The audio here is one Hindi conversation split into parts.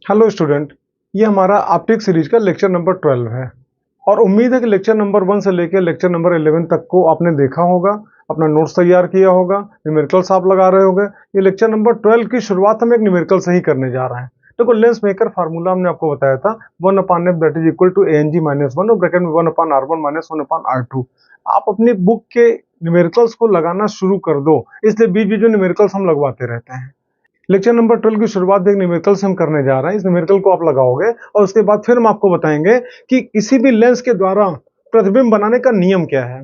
हेलो स्टूडेंट, ये हमारा ऑप्टिक्स सीरीज का लेक्चर नंबर 12 है और उम्मीद है कि लेक्चर नंबर 1 से लेकर लेक्चर नंबर 11 तक को आपने देखा होगा, अपना नोट्स तैयार किया होगा, न्यूमेरिकल्स आप लगा रहे होंगे। ये लेक्चर नंबर 12 की शुरुआत हम एक न्यूमेरिकल से ही करने जा रहे हैं। देखो, लेंस मेकर फार्मूला हमने आपको बताया था 1/f that is equal to ANG-1 और ब्रैकेट में 1/R1 माइनस 1/R2। आप अपनी बुक के न्यूमेरिकल्स को लगाना शुरू कर दो, इसलिए बीच बीच में न्यूमेरिकल्स हम लगवाते रहते हैं। लेक्चर नंबर 12 की शुरुआत भी एक न्यूमेरिकल से हम करने जा रहे हैं। इस न्यूमेरिकल को आप लगाओगे और उसके बाद फिर हम आपको बताएंगे कि किसी भी लेंस के द्वारा प्रतिबिंब बनाने का नियम क्या है।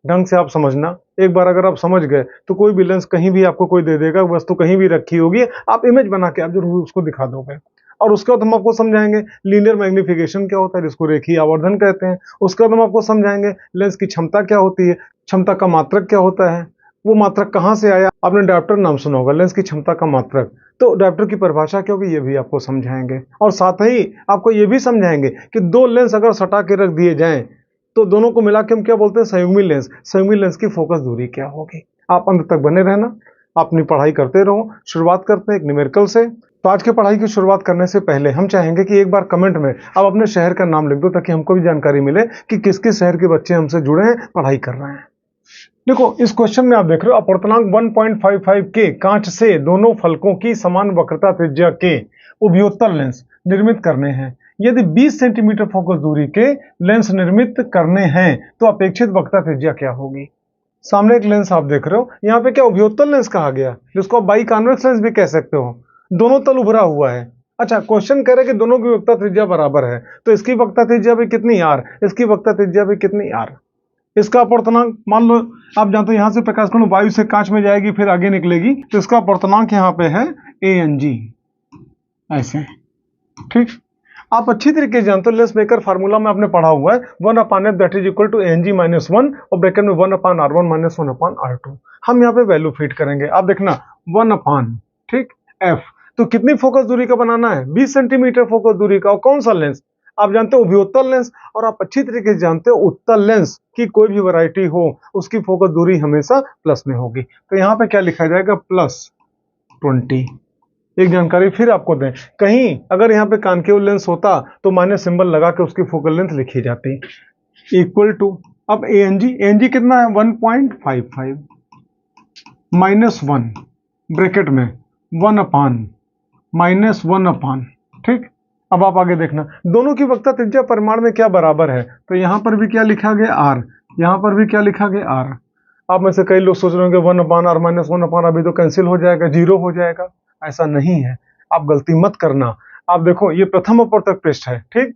ढंग से आप समझना। एक बार अगर आप समझ गए तो कोई भी लेंस कहीं भी आपको कोई दे देगा, वस्तु कहीं भी रखी होगी, आप इमेज बना के आप जरूर उसको दिखा दोगे। और उसके बाद हम आपको समझाएंगे लीनियर मैग्निफिकेशन क्या होता है, जिसको रेखीय आवर्धन कहते हैं। उसके बाद हम आपको समझाएंगे लेंस की क्षमता क्या होती है, क्षमता का मात्रक क्या होता है, वो मात्रक कहाँ से आया। आपने डायोप्टर नाम सुना होगा, लेंस की क्षमता का मात्रक। तो डायोप्टर की परिभाषा क्या होगी ये भी आपको समझाएंगे और साथ ही आपको ये भी समझाएंगे कि दो लेंस अगर सटा के रख दिए जाएं तो दोनों को मिला के हम क्या बोलते हैं, संयुग्मी लेंस। संयुग्मी लेंस की फोकस दूरी क्या होगी। आप अंत तक बने रहना, अपनी पढ़ाई करते रहो। शुरुआत करते हैं एक न्यूमेरिकल से। तो आज की पढ़ाई की शुरुआत करने से पहले हम चाहेंगे कि एक बार कमेंट में आप अपने शहर का नाम लिख दो, ताकि हमको भी जानकारी मिले कि किस किस शहर के बच्चे हमसे जुड़े हैं, पढ़ाई कर रहे हैं। देखो, इस क्वेश्चन में आप देख रहे हो, अपर्तनांक 1.55 के कांच से दोनों फलकों की समान वक्रता त्रिज्या के उभयोत्तल लेंस निर्मित करने हैं। यदि 20 सेंटीमीटर फोकस दूरी के लेंस निर्मित करने हैं तो अपेक्षित वक्रता त्रिज्या क्या होगी। सामने एक लेंस आप देख रहे हो, यहाँ पे क्या उभयोत्तल लेंस कहा गया, जिसको आप बाई कॉन्वेक्स लेंस भी कह सकते हो। दोनों तल उभरा हुआ है। अच्छा, क्वेश्चन कह रहे हैं कि दोनों की वक्रता त्रिज्या बराबर है, तो इसकी वक्रता त्रिज्या भी कितनी आर, इसकी वक्रता त्रिज्या भी कितनी आर। इसका अपर्तनांक मान लो आप जानते हो, यहां से प्रकाश कण वायु से कांच में जाएगी फिर आगे निकलेगी, तो इसका अपर्तनांक यहाँ पे है ANG, ऐसे। ठीक, आप अच्छी तरीके से जानते हो, लेंस मेकर फार्मूला में आपने पढ़ा हुआ है 1/f that is equal to ANG-1 और ब्रैकेट में 1/R1 माइनस 1/R2। हम यहाँ पे वैल्यू फिट करेंगे। आप देखना 1/, ठीक, f। तो कितनी फोकस दूरी का बनाना है, 20 सेंटीमीटर फोकस दूरी का। और कौन सा लेंस, आप जानते हो उभयोत्तल लेंस। और आप अच्छी तरीके से जानते हो उत्तल लेंस की कोई भी वैरायटी हो उसकी फोकस दूरी हमेशा प्लस में होगी। तो यहाँ पे क्या लिखा जाएगा, +20। एक जानकारी फिर आपको दें, कहीं अगर यहाँ पे कॉन्केव लेंस होता तो माइनस सिंबल लगा के उसकी फोकल लेंथ लिखी जाती, इक्वल टू। अब ANG कितना है, 1.55 -1 ब्रैकेट में 1/, -1/, ठीक। अब आप आगे देखना, दोनों की वक्रता त्रिज्या परिमाण में क्या बराबर है। तो यहां पर भी क्या लिखा गया, R। यहां पर भी क्या लिखा गया, R। आप में से कई लोग सोच रहे होंगे 1/R माइनस 1/, अभी तो कैंसिल हो जाएगा, 0 हो जाएगा। ऐसा नहीं है, आप गलती मत करना। आप देखो, ये प्रथम अपवर्तक पृष्ठ है, ठीक।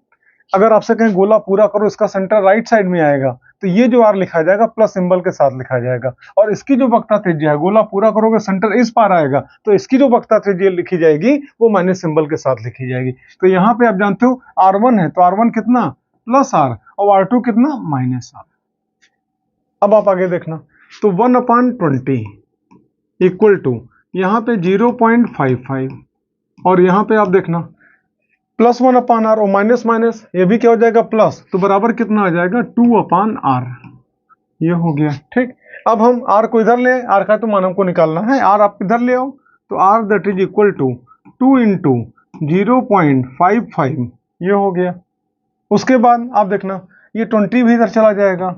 अगर आपसे कहीं गोला पूरा करो, इसका सेंटर राइट साइड में आएगा, तो ये जो R लिखा जाएगा प्लस सिंबल के साथ लिखा जाएगा। और इसकी जो वक्रता त्रिज्या है, गोला पूरा करोगे सेंटर इस पार आएगा, तो इसकी जो वक्रता त्रिज्या लिखी जाएगी वो माइनस सिंबल के साथ लिखी जाएगी। तो यहाँ पे आप जानते हो R1 है, तो R1 कितना, +R, और R2 कितना, -R। अब आप आगे देखना, तो 1/20 इक्वल टू यहाँ पे 0.55 और यहाँ पे आप देखना +1/R और माइनस माइनस, ये भी क्या हो जाएगा, प्लस, तो बराबर कितना आ जाएगा, 2/R। ये हो गया, ठीक। अब हम R को इधर ले, R का तो मान हमको निकालना है, R आप इधर ले आओ, तो R that is equal to 2 into 0.55, ये हो गया। उसके बाद आप देखना, ये 20 भी इधर चला जाएगा,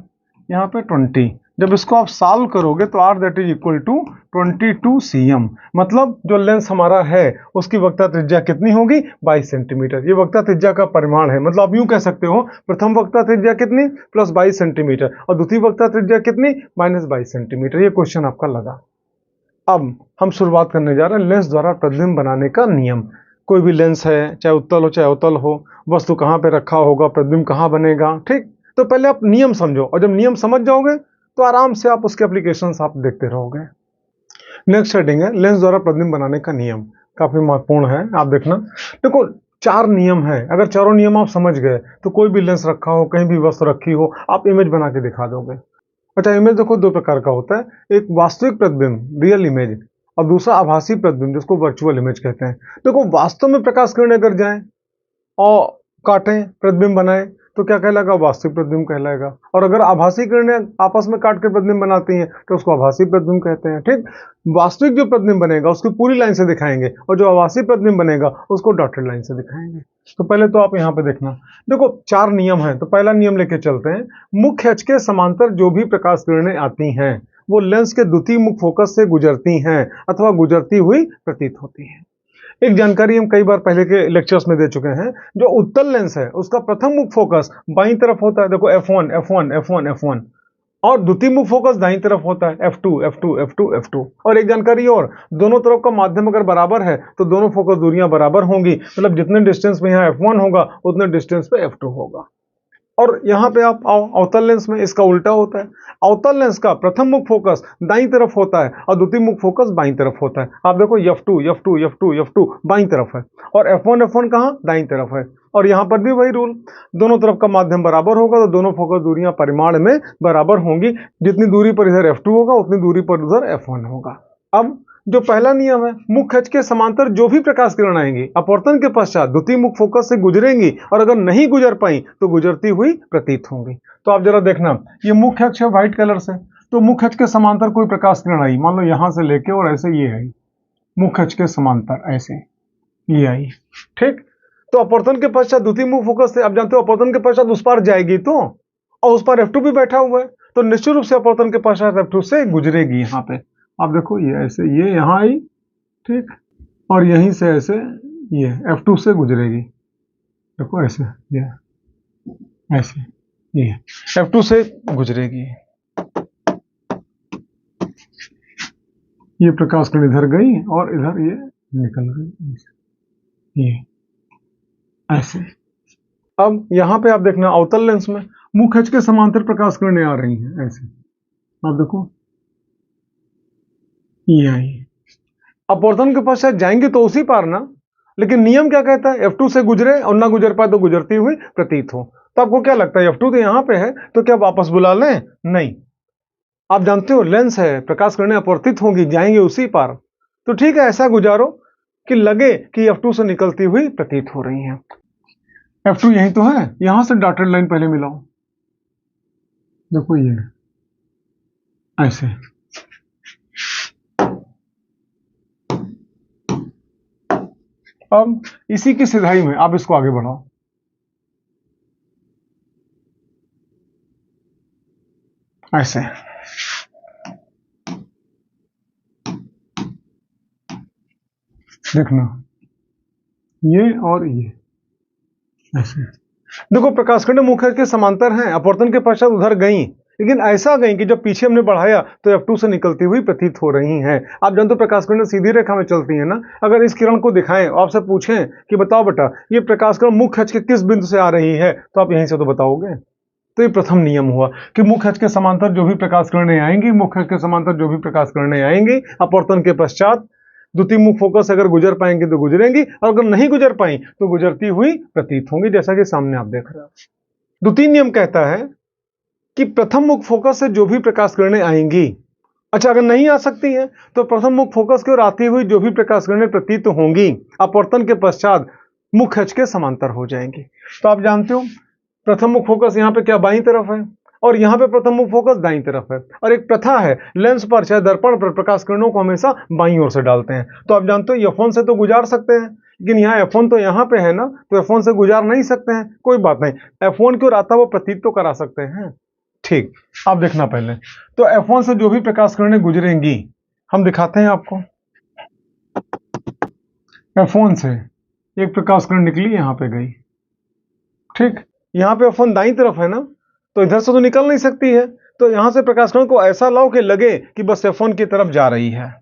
यहाँ पे 20। जब इसको आप सॉल्व करोगे तो R that is equal to 22 cm, मतलब जो लेंस हमारा है उसकी वक्रता त्रिज्या कितनी होगी, 22 सेंटीमीटर। ये वक्रता त्रिज्या का परिमाण है, मतलब आप यूं कह सकते हो, प्रथम वक्रता त्रिज्या कितनी, +22 सेंटीमीटर, और द्वितीय वक्रता त्रिज्या कितनी, -22 सेंटीमीटर। ये क्वेश्चन आपका लगा। अब हम शुरुआत करने जा रहे हैं लेंस द्वारा प्रतिबिंब बनाने का नियम। कोई भी लेंस है, चाहे उत्तल हो चाहे अवतल हो, वस्तु कहाँ पे रखा होगा, प्रतिबिंब कहाँ बनेगा, ठीक। तो पहले आप नियम समझो, और जब नियम समझ जाओगे तो आराम से आप उसके एप्लीकेशंस आप देखते रहोगे। नेक्स्ट हेडिंग है लेंस द्वारा प्रतिबिंब बनाने का नियम, काफी महत्वपूर्ण है। आप देखना, देखो 4 नियम है, अगर चारों नियम आप समझ गए तो कोई भी लेंस रखा हो, कहीं भी वस्तु रखी हो, आप इमेज बना के दिखा दोगे। अच्छा, इमेज देखो 2 प्रकार का होता है, एक वास्तविक प्रतिबिंब रियल इमेज, और दूसरा आभासी प्रतिबिंब जिसको वर्चुअल इमेज कहते हैं। देखो, वास्तव में प्रकाश किरण अगर जाए और काटें, प्रतिबिंब बनाए, तो क्या कहलाएगा? वास्तविक प्रतिबिंब कहलाएगा। और अगर आभासी किरणें आपस में काट के प्रतिबिंब बनाती हैं तो उसको आभासी प्रतिबिंब कहते हैं। ठीक, वास्तविक जो प्रतिबिंब बनेगा उसकी पूरी लाइन से दिखाएंगे और जो आभासी प्रतिबिंब बनेगा उसको डॉटेड लाइन से दिखाएंगे। तो पहले तो आप यहाँ पे देखना, देखो 4 नियम है। तो पहला नियम लेके चलते हैं। मुख्य अक्ष के समांतर जो भी प्रकाश किरणें आती हैं वो लेंस के द्वितीय मुख्य फोकस से गुजरती हैं अथवा गुजरती हुई प्रतीत होती हैं। एक जानकारी हम कई बार पहले के लेक्चर्स में दे चुके हैं। जो उत्तल लेंस है उसका प्रथम मुख्य फोकस बाईं तरफ होता है, देखो F1 F1 F1 F1, और द्वितीय मुख्य फोकस दाईं तरफ होता है F2 F2 F2 F2। और एक जानकारी और, दोनों तरफ का माध्यम अगर बराबर है तो दोनों फोकस दूरियां बराबर होंगी, मतलब जितने डिस्टेंस में यहाँ F1 होगा उतने डिस्टेंस पे F2 होगा। और यहाँ पे आप अवतल लेंस में इसका उल्टा होता है। अवतल लेंस का प्रथम मुख्य फोकस दाईं तरफ होता है और द्वितीय मुख्य फोकस बाईं तरफ होता है। आप देखो F2 F2 F2 F2 बाईं तरफ है और F1 F1 कहाँ? दाईं तरफ है। और यहाँ पर भी वही रूल, दोनों तरफ का माध्यम बराबर होगा तो दोनों फोकस दूरियां परिमाण में बराबर होंगी। जितनी दूरी पर इधर F2 होगा उतनी दूरी पर उधर F1 होगा। अब जो पहला नियम है, मुख्य अक्ष के समांतर जो भी प्रकाश किरण आएंगी अपवर्तन के पश्चात द्वितीय मुख्य फोकस से गुजरेंगी और अगर नहीं गुजर पाई तो गुजरती हुई प्रतीत होंगी। तो आप जरा देखना, ये मुख्य अक्ष है व्हाइट कलर से, तो मुख्य अक्ष के समांतर कोई प्रकाश किरण आई, मान लो यहां से लेके और ऐसे ये आई, मुख्य अक्ष के समांतर ऐसे ये आई। ठीक, तो अपवर्तन के पश्चात द्वितीय मुख्य फोकस से, आप जानते हो अपवर्तन के पश्चात उस पार जाएगी तो, और उस पर F2 भी बैठा हुआ है तो निश्चित रूप से अपवर्तन के पश्चात F2 से गुजरेगी। यहाँ पे आप देखो ये ऐसे, ये यहाँ आई, ठीक, और यहीं से ऐसे ये F2 से गुजरेगी, देखो ऐसे, ये ऐसे ये F2 से गुजरेगी। ये प्रकाश किरण इधर गई और इधर ये निकल गई, ये ऐसे। अब यहाँ पे आप देखना अवतल लेंस में मुख्य अक्ष के समांतर प्रकाश किरणें आ रही हैं ऐसे, आप देखो ये आई। अपवर्तन के पश्चात जाएंगे तो उसी पार ना, लेकिन नियम क्या कहता है? F2 से गुजरे और ना गुजर पाए तो गुजरती हुई प्रतीत हो। तो आपको क्या लगता है F2 तो यहाँ पे है तो क्या वापस बुला लें? नहीं, आप जानते हो लेंस है, प्रकाश किरणें अपवर्तित होंगी, जाएंगे उसी पार। तो ठीक है, ऐसा गुजारो कि लगे कि F2 से निकलती हुई प्रतीत हो रही है। F2 यही तो है, यहां से डॉटेड लाइन पहले मिलाओ, देखो ये ऐसे। अब इसी की सिधाई में आप इसको आगे बढ़ाओ, ऐसे। देखना ये और ये ऐसे, देखो प्रकाश किरणें मुख्य अक्ष के समांतर हैं, अपवर्तन के पश्चात उधर गई, लेकिन ऐसा गई कि जब पीछे हमने बढ़ाया तो F2 से निकलती हुई प्रतीत हो रही हैं। आप जानते हो प्रकाश किरणें सीधी रेखा में चलती हैं ना। अगर इस किरण को दिखाएं और आपसे पूछें कि बताओ बेटा ये प्रकाश किरण मुख्य अक्ष के किस बिंदु से आ रही है, तो आप यहीं से तो बताओगे। तो ये प्रथम नियम हुआ कि मुख्य अक्ष के समांतर जो भी प्रकाश किरणें आएंगी, मुख्य अक्ष के समांतर जो भी प्रकाश किरणें आएंगी अपवर्तन के पश्चात द्वितीय मुख्य फोकस अगर गुजर पाएंगे तो गुजरेंगी और अगर नहीं गुजर पाई तो गुजरती हुई प्रतीत होंगी, जैसा कि सामने आप देख रहे हो। द्वितीय नियम कहता है कि प्रथम मुख्य फोकस से जो भी प्रकाश किरणें आएंगी, अच्छा अगर नहीं आ सकती हैं तो प्रथम मुख्य फोकस की ओर आती हुई जो भी प्रकाश किरणें प्रतीत होंगी अपवर्तन के पश्चात मुख्य अक्ष के समांतर हो जाएंगी। तो आप जानते हो प्रथम मुख्य फोकस यहाँ पे क्या बाईं तरफ है और यहाँ पे प्रथम मुख्य फोकस दाईं तरफ है। और एक प्रथा है लेंस पर चाहे दर्पण पर प्रकाश किरणों को हमेशा बाईं ओर से डालते हैं। तो आप जानते हो F1 से तो गुजार सकते हैं, लेकिन यहाँ F1 तो यहाँ पे है ना, तो F1 से गुजार नहीं सकते हैं, कोई बात नहीं, F1 की ओर आता वो प्रतीत तो करा सकते हैं। ठीक, आप देखना पहले तो F1 से जो भी प्रकाश किरणें गुजरेंगी हम दिखाते हैं आपको। F1 से एक प्रकाश किरण निकली, यहाँ पे गई, ठीक, यहाँ पे F1 दाईं तरफ है ना, तो इधर से तो निकल नहीं सकती है, तो यहां से प्रकाश किरण को ऐसा लाओ कि लगे कि बस F1 की तरफ जा रही है।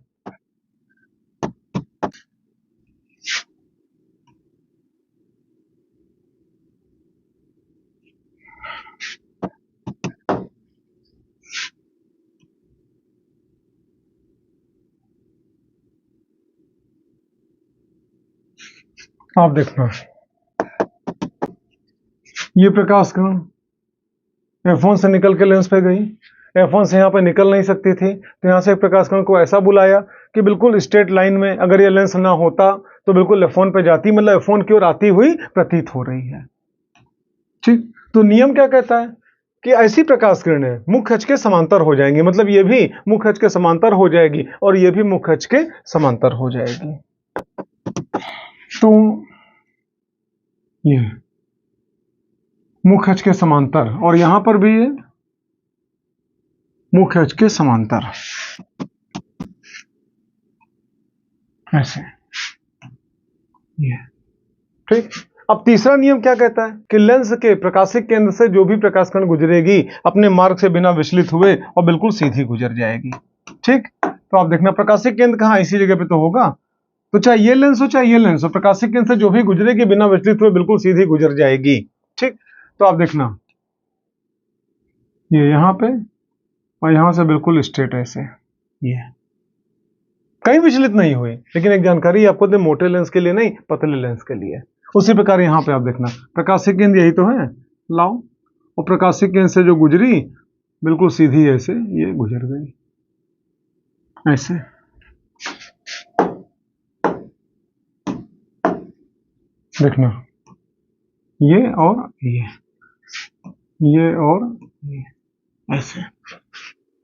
आप देखना ये प्रकाश किरण F1 से निकल के लेंस पे गई, F1 से यहाँ पे निकल नहीं सकती थी, तो यहाँ से प्रकाश किरण को ऐसा बुलाया कि बिल्कुल स्ट्रेट लाइन में अगर ये लेंस ना होता तो बिल्कुल F1 पे जाती, मतलब F1 की ओर आती हुई प्रतीत हो रही है। ठीक, तो नियम क्या कहता है कि ऐसी प्रकाश किरणें मुख्य अक्ष के समांतर हो जाएंगी, मतलब ये भी मुख्य अक्ष के समांतर हो जाएगी और ये भी मुख्य अक्ष के समांतर हो जाएगी। तो ये मुख्य अक्ष के समांतर और यहां पर भी ये मुख्य अक्ष के समांतर, ऐसे ये ठीक। अब तीसरा नियम क्या कहता है कि लेंस के प्रकाशिक केंद्र से जो भी प्रकाश किरण गुजरेगी अपने मार्ग से बिना विचलित हुए और बिल्कुल सीधी गुजर जाएगी। ठीक, तो आप देखना प्रकाशिक केंद्र कहाँ, इसी जगह पे तो होगा। तो चाहे ये लेंस हो चाहे ये लेंस हो, प्रकाशिक केंद्र से जो भी गुजरेगी बिना विचलित हुए बिल्कुल सीधी गुजर जाएगी। ठीक, तो आप देखना ये यहाँ पे और यहां से बिल्कुल स्ट्रेट ऐसे, ये कहीं विचलित नहीं हुई। लेकिन एक जानकारी आपको दे, मोटे लेंस के लिए नहीं, पतले लेंस के लिए। उसी प्रकार यहां पे आप देखना प्रकाशिक केंद्र यही तो है, लाओ, और प्रकाशिक केंद्र से जो गुजरी बिल्कुल सीधी ऐसे ये गुजर गई, ऐसे। देखना ये और ये और ये, ऐसे।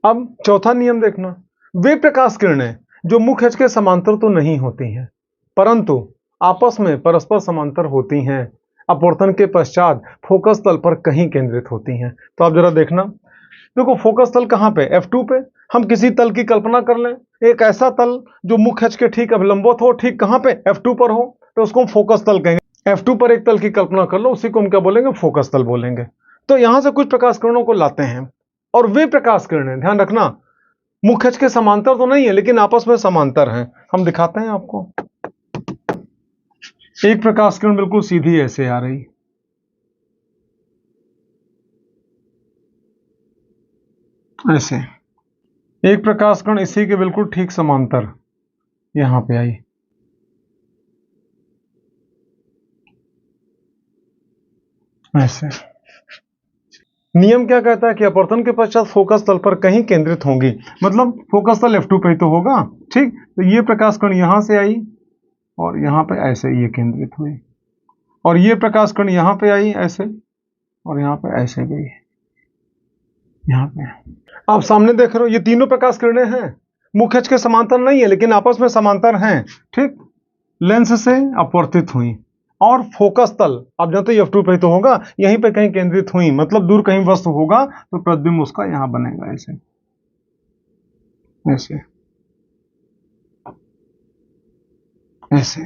अब चौथा नियम देखना, वे प्रकाश किरणें जो मुख्य अक्ष के समांतर तो नहीं होती हैं परंतु आपस में परस्पर समांतर होती हैं, अपवर्तन के पश्चात फोकस तल पर कहीं केंद्रित होती हैं। तो आप जरा देखना, देखो फोकस तल कहां पे, F2 पे। हम किसी तल की कल्पना कर लें, एक ऐसा तल जो मुख्य अक्ष के ठीक अभिलंबित हो, ठीक कहां पे, F2 पर हो, तो उसको हम फोकस तल कहेंगे। F2 पर एक तल की कल्पना कर लो, उसी को हम क्या बोलेंगे, फोकस तल बोलेंगे। तो यहां से कुछ प्रकाश किरणों को लाते हैं और वे प्रकाश किरणें, ध्यान रखना, मुख्य अक्ष के समांतर तो नहीं है लेकिन आपस में समांतर हैं। हम दिखाते हैं आपको, एक प्रकाश किरण बिल्कुल सीधी ऐसे आ रही, ऐसे। एक प्रकाश किरण इसी के बिल्कुल ठीक समांतर यहां पे आई, ऐसे। नियम क्या कहता है कि अपवर्तन के पश्चात फोकस तल पर कहीं केंद्रित होंगी, मतलब फोकस तल F2 पे ही तो होगा। ठीक, तो ये प्रकाश कण यहां से आई और यहां पे ऐसे ये केंद्रित हुई, और ये प्रकाश कण यहां पे आई ऐसे और यहां पे ऐसे गई, यहां पे। आप सामने देख रहे हो ये तीनों प्रकाश किरणें हैं, मुख्य अक्ष के समांतर नहीं है लेकिन आपस में समांतर हैं। ठीक, लेंस से अपवर्तित हुई और फोकस तल आप जानते हो F2 पे तो होगा, यहीं पे कहीं केंद्रित हुई, मतलब दूर कहीं वस्तु होगा तो प्रतिबिंब उसका यहां बनेगा, ऐसे ऐसे ऐसे।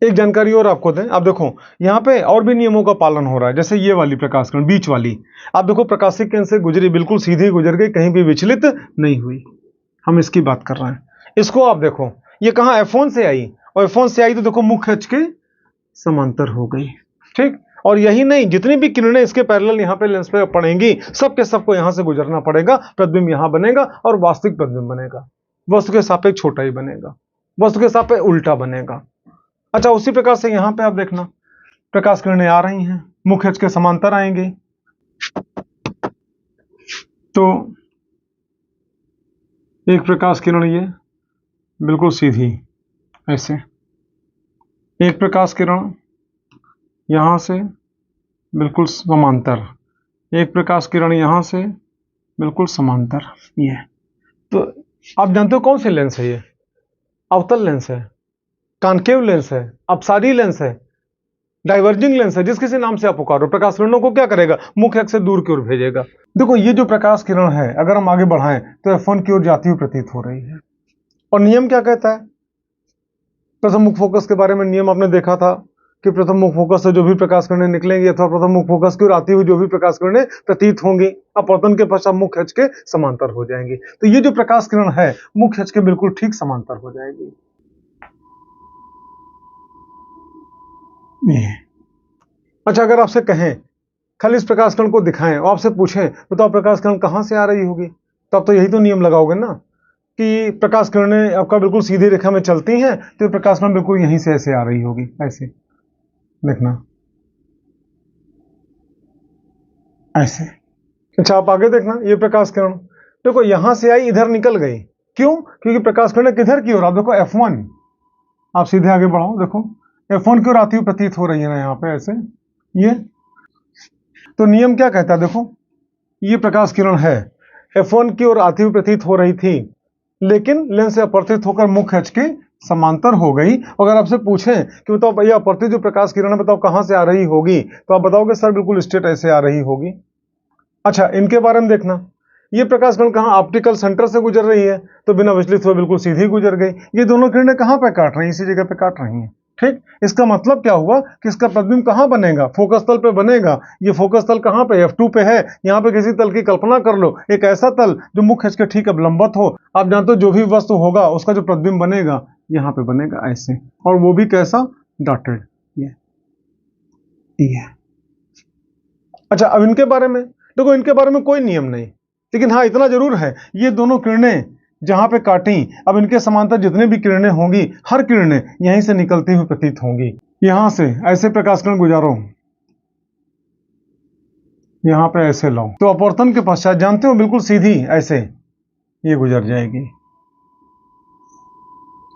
एक जानकारी और आपको दें, आप देखो यहां पे और भी नियमों का पालन हो रहा है। जैसे ये वाली प्रकाश किरण बीच वाली, आप देखो प्रकाशिक केंद्र से गुजरी, बिल्कुल सीधी गुजर गई, कहीं भी विचलित नहीं हुई। हम इसकी बात कर रहे हैं। इसको आप देखो, ये कहां F1 से आई, और F1 से आई तो देखो मुख्य अक्ष के समांतर हो गई। ठीक, और यही नहीं, जितनी भी किरणें इसके पैरेलल यहाँ पे लेंस पे पड़ेंगी सबके सबको यहां से गुजरना पड़ेगा, प्रतिबिंब यहां बनेगा और वास्तविक प्रतिबिंब बनेगा, वस्तु के सापेक्ष छोटा ही बनेगा, वस्तु के सापेक्ष उल्टा बनेगा। अच्छा, उसी प्रकार से यहां पे आप देखना प्रकाश किरणें आ रही हैं, मुख्य अक्ष के समांतर आएंगे, तो एक प्रकाश किरण ये बिल्कुल सीधी ऐसे, एक प्रकाश किरण यहां से बिल्कुल समांतर, एक प्रकाश किरण यहां से बिल्कुल समांतर, ये। तो आप जानते हो कौन सी लेंस है ये, अवतल लेंस है, कॉनकेव लेंस है, अपसारी लेंस है, डाइवर्जिंग लेंस है, जिस किसी नाम से आप पुकारो, प्रकाश किरणों को क्या करेगा, मुख्य अक्ष से दूर की ओर भेजेगा। देखो ये जो प्रकाश किरण है अगर हम आगे बढ़ाएं तो F1 की ओर जाती हुई प्रतीत हो रही है। और नियम क्या कहता है, प्रथम मुख्य फोकस के बारे में नियम आपने देखा था कि प्रथम मुख्य फोकस से जो भी प्रकाश किरणें निकलेंगी अथवा प्रथम मुख्य फोकस की ओर आती हुई जो भी प्रकाश किरणें प्रतीत होंगी अपवर्तन के पश्चात मुख्य अक्ष के समांतर हो जाएंगी। तो ये जो प्रकाश किरण है मुख्य अक्ष के बिल्कुल ठीक समांतर हो जाएगी। अच्छा, अगर आपसे कहें खाली इस प्रकाश किरण को दिखाएं और आपसे पूछें बताओ प्रकाश किरण कहां से आ रही होगी, तो आप तो यही तो नियम लगाओगे ना कि प्रकाश किरणें आपका बिल्कुल सीधी रेखा में चलती हैं, तो प्रकाश किरण बिल्कुल यहीं से ऐसे आ रही होगी, ऐसे देखना, ऐसे। अच्छा, आप आगे देखना ये प्रकाश किरण देखो यहां से आई इधर निकल गई, क्यों, क्योंकि प्रकाश किरण किधर की ओर, आप देखो F1, आप सीधे आगे बढ़ाओ, देखो F1 की ओर आती हुई प्रतीत हो रही है ना यहाँ पे ऐसे, ये तो नियम क्या कहता है, देखो ये प्रकाश किरण है, F1 की ओर आती हुई प्रतीत हो रही थी, लेकिन लेंस से अपवर्तित होकर मुख्य अक्ष के समांतर हो गई। अगर आपसे पूछें कि बताओ भैया अपवर्तित जो प्रकाश किरण है बताओ कहां से आ रही होगी, तो आप बताओगे सर बिल्कुल स्ट्रेट ऐसे आ रही होगी। अच्छा, इनके बारे में देखना, ये प्रकाश किरण कहां ऑप्टिकल सेंटर से गुजर रही है, तो बिना विचलित हुए बिल्कुल सीधी गुजर गई। ये दोनों किरणें कहां पे काट रही हैं, इसी जगह पे काट रही हैं। ठीक, इसका मतलब क्या हुआ कि इसका प्रतिबिंब कहां बनेगा, फोकस तल पे बनेगा। ये फोकस तल कहां पे, F2 पे है। यहां पे किसी तल की कल्पना कर लो, एक ऐसा तल जो मुख्य अक्ष के ठीक लंबवत हो। आप जानते हो जो भी वस्तु होगा उसका जो प्रतिबिंब बनेगा यहां पे बनेगा ऐसे, और वो भी कैसा, डॉटेड। ये अच्छा, अब इनके बारे में देखो, इनके बारे में कोई नियम नहीं, लेकिन हाँ इतना जरूर है, ये दोनों किरणें जहां पे काटी, अब इनके समांतर जितने भी किरणें होंगी, हर किरणें यहीं से निकलती हुई प्रतीत होंगी। यहां से ऐसे प्रकाश किरण गुजारो, यहां पे ऐसे लाओ, तो अपवर्तन के पश्चात जानते हो बिल्कुल सीधी ऐसे ये गुजर जाएगी,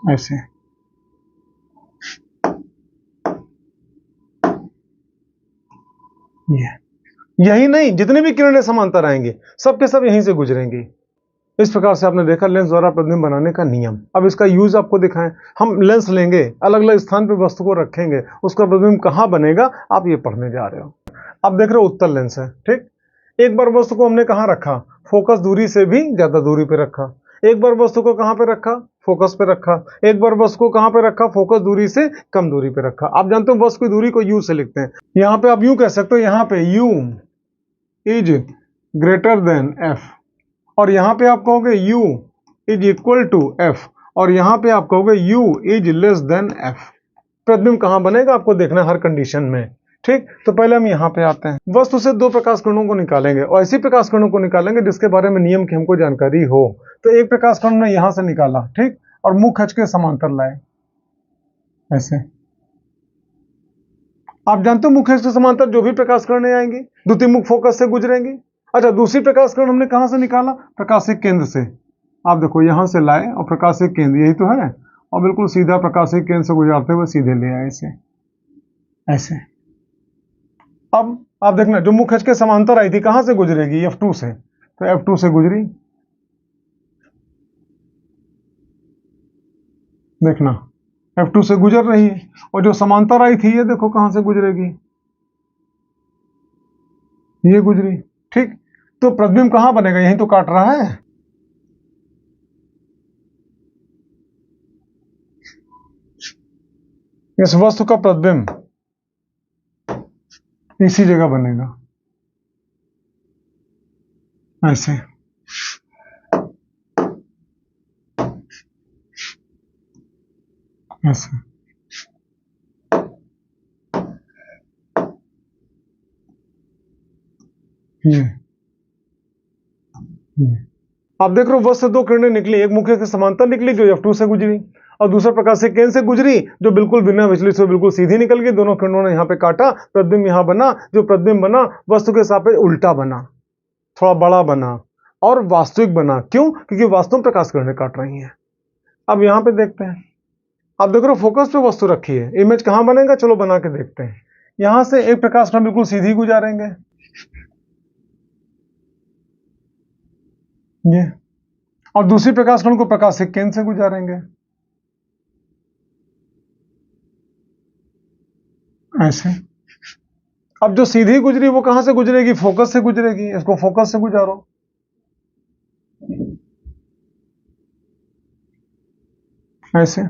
ऐसे। यही नहीं, जितने भी किरणें समांतर आएंगे सब के सब यहीं से गुजरेंगी। इस प्रकार से आपने देखा लेंस द्वारा प्रतिबिंब बनाने का नियम। अब इसका यूज आपको दिखाएं, हम लेंस लेंगे, अलग अलग स्थान पर वस्तु को रखेंगे, उसका प्रतिबिंब कहां बनेगा आप ये पढ़ने जा रहे हो। आप देख रहे हो उत्तल लेंस है, ठीक। एक बार वस्तु को हमने कहां रखा, फोकस दूरी से भी ज्यादा दूरी पे रखा। एक बार वस्तु को कहां पे रखा, फोकस पे रखा। एक बार वस्तु को कहां पे रखा, फोकस दूरी से कम दूरी पे रखा। आप जानते हो वस्तु की दूरी को यू से लिखते हैं। यहां पे आप यू कह सकते हो, यहां पे u is greater than f, और यहां पे आप कहोगे u is equal to f, और यहां पे आप कहोगे u is less than f. प्रतिबिंब कहां बनेगा आपको देखना है हर कंडीशन में, ठीक। तो पहले हम यहां पे आते हैं, वस्तु से दो प्रकाश किरणों को निकालेंगे, और ऐसी प्रकाश किरणों को निकालेंगे जिसके बारे में नियम की हमको जानकारी हो। तो एक प्रकाश किरण ने यहां से निकाला, ठीक, और मुख्य अक्ष के समांतर लाए ऐसे। आप जानते हो मुख्य अक्ष के समांतर जो भी प्रकाश किरणें आएंगी द्वितीय मुख फोकस से गुजरेंगी। अच्छा, दूसरी प्रकाश किरण हमने कहां से निकाला, प्रकाशिक केंद्र से। आप देखो यहां से लाए और प्रकाशिक केंद्र यही तो है, और बिल्कुल सीधा प्रकाशिक केंद्र से गुजारते हुए सीधे ले आए इसे ऐसे। अब आप देखना जो मुख्य अक्ष के समांतर आई थी कहां से गुजरेगी, F2 से, तो F2 से गुजरी, देखना F2 से गुजर रही है। और जो समांतर आई थी ये देखो कहां से गुजरेगी, ये गुजरी, ठीक। तो प्रतिबिंब कहां बनेगा, यही तो काट रहा है। इस वस्तु का प्रतिबिंब इसी जगह बनेगा ऐसे, ऐसे। ये आप देख रहे हो वस्तु से दो किरणें निकली, एक मुख्य के समांतर निकली जो F2 से गुजरी, और दूसरा प्रकाशिक केंद्र से गुजरी जो बिल्कुल बिना विचलित से बिल्कुल सीधी निकल गई। दोनों किरणों ने यहां पे काटा, प्रतिबिंब यहां बना, जो प्रतिबिंब बना वस्तु के सापेक्ष उल्टा बना, थोड़ा बड़ा बना और वास्तविक बना। क्यों, क्योंकि वास्तव में प्रकाश किरणें काट रही हैं। अब यहां पे देखते हैं, आप देख रहे हो फोकस पे वस्तु रखी है, इमेज कहां बनेगा, चलो बना के देखते हैं। यहां से एक प्रकाश किरण बिल्कुल सीधी गुजारेंगे ये, और दूसरी प्रकाश किरण को प्रकाशिक केंद्र से गुजारेंगे ऐसे। अब जो सीधी गुजरी वो कहां से गुजरेगी, फोकस से गुजरेगी, इसको फोकस से गुजारो ऐसे।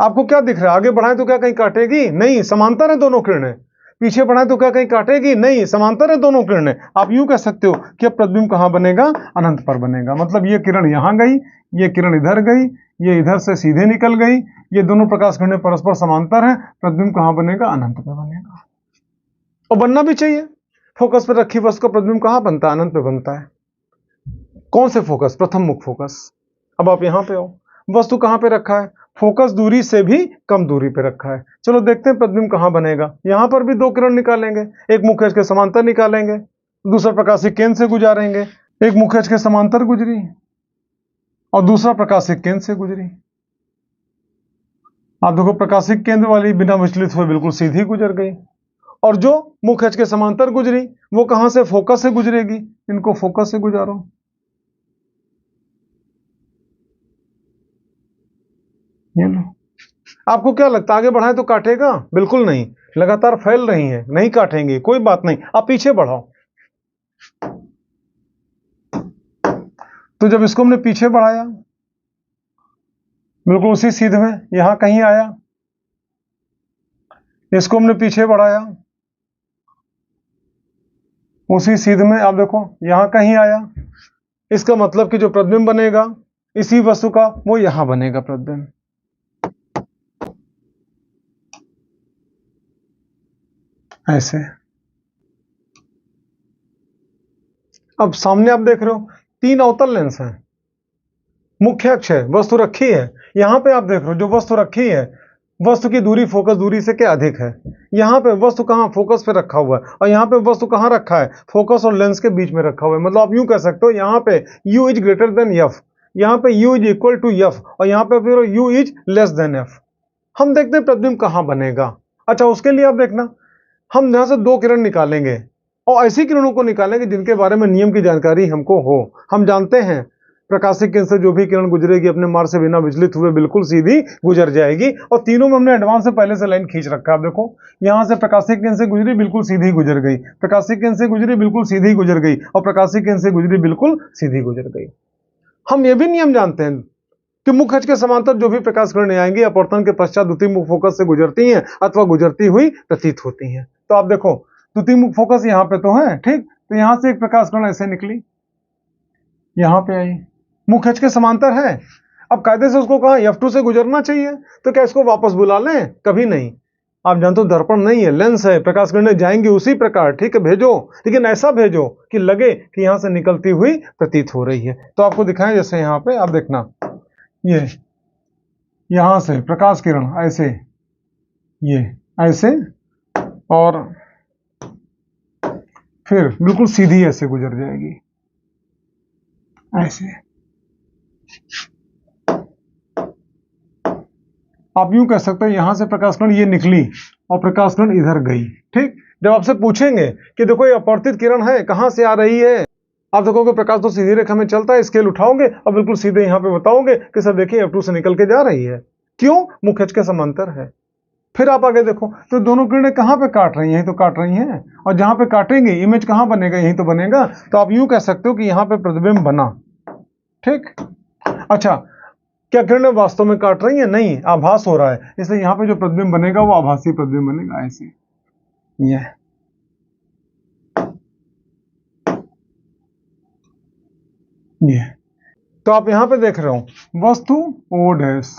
आपको क्या दिख रहा है, आगे बढ़ाएं तो क्या कहीं काटेगी, नहीं, समांतर है दोनों किरणें। पीछे बढ़ाएं तो क्या कहीं काटेगी, नहीं, समांतर है दोनों किरणें। आप यूं कह सकते हो कि अब प्रतिबिंब कहां बनेगा, अनंत पर बनेगा। मतलब ये किरण यहां गई, ये किरण इधर गई, ये इधर से सीधे निकल गई, ये दोनों प्रकाश किरणें परस्पर समांतर है, प्रतिबिंब कहां बनेगा, अनंत पे बनेगा। और बनना भी चाहिए, फोकस पर रखी वस्तु का प्रतिबिंब कहां बनता है, अनंत पे बनता है। कौन से फोकस, प्रथम मुख फोकस। अब आप यहां पे हो, वस्तु कहां पे रखा है, फोकस दूरी से भी कम दूरी पे रखा है। चलो देखते हैं प्रतिबिंब कहां बनेगा। यहां पर भी दो किरण निकालेंगे, एक मुख्य अक्ष के समांतर निकालेंगे, दूसरा प्रकाशिक केंद्र से गुजारेंगे। एक मुख्य अक्ष के समांतर गुजरी और दूसरा प्रकाशिक केंद्र से गुजरी। आप देखो प्रकाशिक केंद्र वाली बिना विचलित हुए बिल्कुल सीधी गुजर गई, और जो मुख्य अक्ष के समांतर गुजरी वो कहां से, फोकस से गुजरेगी। इनको फोकस से गुजारो। ये लो। आपको क्या लगता है आगे बढ़ाएं तो काटेगा? बिल्कुल नहीं, लगातार फैल रही हैं, नहीं काटेंगे, कोई बात नहीं, आप पीछे बढ़ाओ। तो जब इसको हमने पीछे बढ़ाया, बिल्कुल उसी सीध में यहां कहीं आया, इसको हमने पीछे बढ़ाया, उसी सीध में आप देखो यहां कहीं आया। इसका मतलब कि जो प्रतिबिंब बनेगा इसी वस्तु का वो यहां बनेगा प्रतिबिंब। ऐसे। अब सामने आप देख रहे हो 3 अवतल लेंस हैं, मुख्य अक्ष है, वस्तु रखी है। यहां पे आप देख रहे हो जो वस्तु रखी है, वस्तु की दूरी फोकस दूरी से क्या अधिक है। यहां पे वस्तु कहां, फोकस पे रखा हुआ है, और यहां पे वस्तु कहां रखा है, फोकस और लेंस के बीच में रखा हुआ है। मतलब आप यूं कह सकते हो यहां पे u is greater than f, यहां पे u is equal to f, और यहां पे फिर u is less than f। हम देखते हैं प्रतिबिंब कहां बनेगा। अच्छा, उसके लिए आप देखना, हम यहां से 2 किरण निकालेंगे और ऐसी किरणों को निकालेंगे जिनके बारे में नियम की जानकारी हमको हो। हम जानते हैं प्रकाशिक किरण से जो भी किरण गुजरेगी अपने मार्ग से बिना विचलित हुए बिल्कुल सीधी गुजर जाएगी। और तीनों में हमने एडवांस से पहले से लाइन खींच रखा है। आप देखो यहां से प्रकाशिक किरण से गुजरी, बिल्कुल सीधी गुजर गई, प्रकाशिक किरण से गुजरी, बिल्कुल सीधी गुजर गई, और प्रकाशिक किरण से गुजरी, बिल्कुल सीधी गुजर गई। हम ये भी नियम जानते हैं कि मुख्य अक्ष के समांतर जो भी प्रकाश किरणें आएंगी अपवर्तन के पश्चात द्वितीय मुख फोकस से गुजरती हैं अथवा गुजरती हुई प्रतीत होती हैं। तो आप देखो द्वितीय मुख फोकस यहाँ पे तो है, ठीक, तो यहां से एक प्रकाश किरण ऐसे निकली, यहां पे आई, मुख्य अक्ष के समांतर है। अब कायदे से उसको कहा F2 से गुजरना चाहिए, तो क्या इसको वापस बुला लें? कभी नहीं। आप जानते हो दर्पण नहीं है, लेंस है, प्रकाश किरणें जाएंगी उसी प्रकार, ठीक है, भेजो, लेकिन ऐसा भेजो कि लगे कि यहां से निकलती हुई प्रतीत हो रही है। तो आपको दिखाएं, जैसे यहां पे आप देखना, ये यहां से प्रकाश किरण ऐसे, ये ऐसे, और फिर बिल्कुल सीधी ऐसे गुजर जाएगी, ऐसे। आप यूं कह सकते हो यहां से प्रकाश किरण ये निकली और प्रकाश किरण इधर गई, ठीक। जब आपसे पूछेंगे कि देखो ये अपवर्तित किरण है, कहां से आ रही है, आप देखोगे प्रकाश तो सीधी रेखा में चलता है, स्केल उठाओगे और बिल्कुल सीधे यहां पे बताओगे कि सर देखिए F2 से निकल के जा रही है। क्यों? मुख्य अक्ष के समांतर है। फिर आप आगे देखो तो दोनों किरणें कहां पे काट रही हैं, यहीं तो काट रही हैं, और जहां पे काटेंगे इमेज कहां बनेगा, यहीं तो बनेगा। तो आप यूं कह सकते हो कि यहां पे प्रतिबिंब बना, ठीक। अच्छा, क्या किरणें वास्तव में काट रही हैं? नहीं, आभास हो रहा है, इसलिए यहां पे जो प्रतिबिंब बनेगा वो आभासी प्रतिबिंब बनेगा, ऐसे। ये तो आप यहां पे देख रहे हो वस्तु O डैश,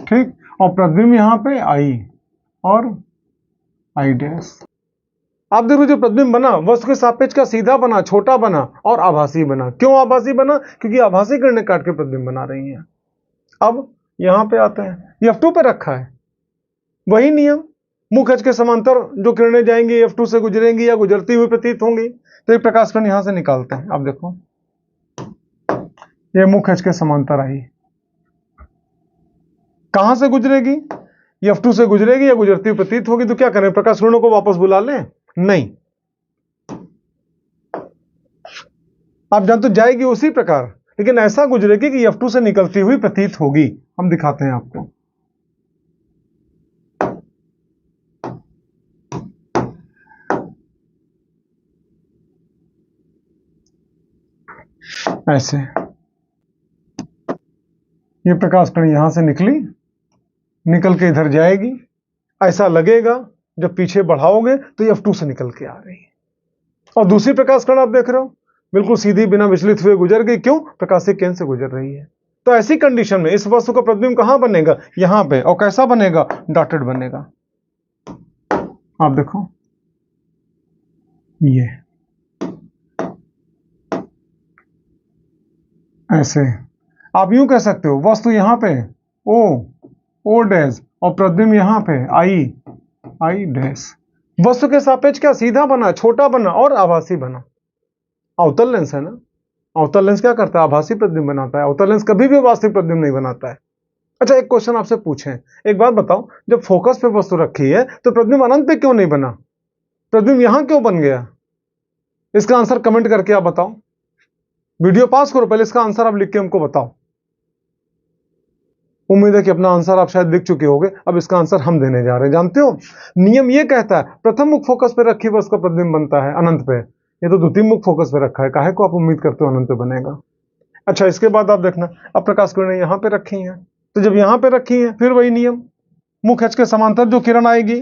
ठीक, और प्रतिबिंब यहां पे I और I डैश। आप देखो जो प्रतिबिंब बना वस्तु के सापेक्ष का सीधा बना, छोटा बना और आभासी बना। क्यों आभासी बना? क्योंकि आभासी किरणें काट के प्रतिबिंब बना रही हैं। अब यहां पे आते हैं, ये F2 पे रखा है, वही नियम, मुख्य अक्ष के समांतर जो किरणें जाएंगी F2 से गुजरेंगी या गुजरती हुई प्रतीत होंगी। तो एक प्रकाश किरण यहां से निकालते हैं, आप देखो ये मुख्य अक्ष के समांतर आई, कहां से गुजरेगी, F2 से गुजरेगी या गुजरती हुई प्रतीत होगी। तो क्या करें, प्रकाश किरणों को वापस बुला लें? नहीं, आप जानते हो जाएगी उसी प्रकार, लेकिन ऐसा गुजरेगी कि F2 से निकलती हुई प्रतीत होगी। हम दिखाते हैं आपको, ऐसे। ये प्रकाश किरण यहां से निकली, निकल के इधर जाएगी, ऐसा लगेगा जब पीछे बढ़ाओगे तो ये F2 से निकल के आ रही है। और दूसरी प्रकाश किरण आप देख रहे हो बिल्कुल सीधी बिना विचलित हुए गुजर गई। क्यों? प्रकाशिक केंद्र से गुजर रही है। तो ऐसी कंडीशन में इस वस्तु का प्रतिबिंब कहां बनेगा? यहां पे। और कैसा बनेगा? डॉटेड बनेगा। आप देखो ये ऐसे। आप यूं कह सकते हो वस्तु यहां पे O डैश और प्रतिबिंब यहां पे I डैश। वस्तु के सापेक्ष क्या सीधा बना, छोटा बना और आभासी बना। अवतल लेंस है ना, अवतल लेंस क्या करता है? आभासी प्रतिबिंब बनाता है। अवतल लेंस कभी भी वास्तविक प्रतिबिंब नहीं बनाता है। अच्छा, एक क्वेश्चन आपसे पूछें, एक बात बताओ, जब फोकस पे वस्तु रखी है तो प्रतिबिंब अनंत पे क्यों नहीं बना? प्रतिबिंब यहां क्यों बन गया? इसका आंसर कमेंट करके आप बताओ। वीडियो पास करो, पहले इसका आंसर आप लिख के हमको बताओ। उम्मीद है कि अपना आंसर आप शायद लिख चुके होंगे। अब इसका आंसर हम देने जा रहे हैं। जानते हो, नियम ये कहता है प्रथम मुख फोकस पे रखी वस्तु का प्रतिबिंब बनता है अनंत पे। ये तो द्वितीय मुख फोकस पे रखा है, काहे को आप उम्मीद करते हो अनंत पे बनेगा? अच्छा, इसके बाद आप देखना, अब प्रकाश किरणें यहां पे रखी हैं, तो जब यहां पे रखी हैं फिर वही नियम, मुख एच के समांतर जो किरण आएगी,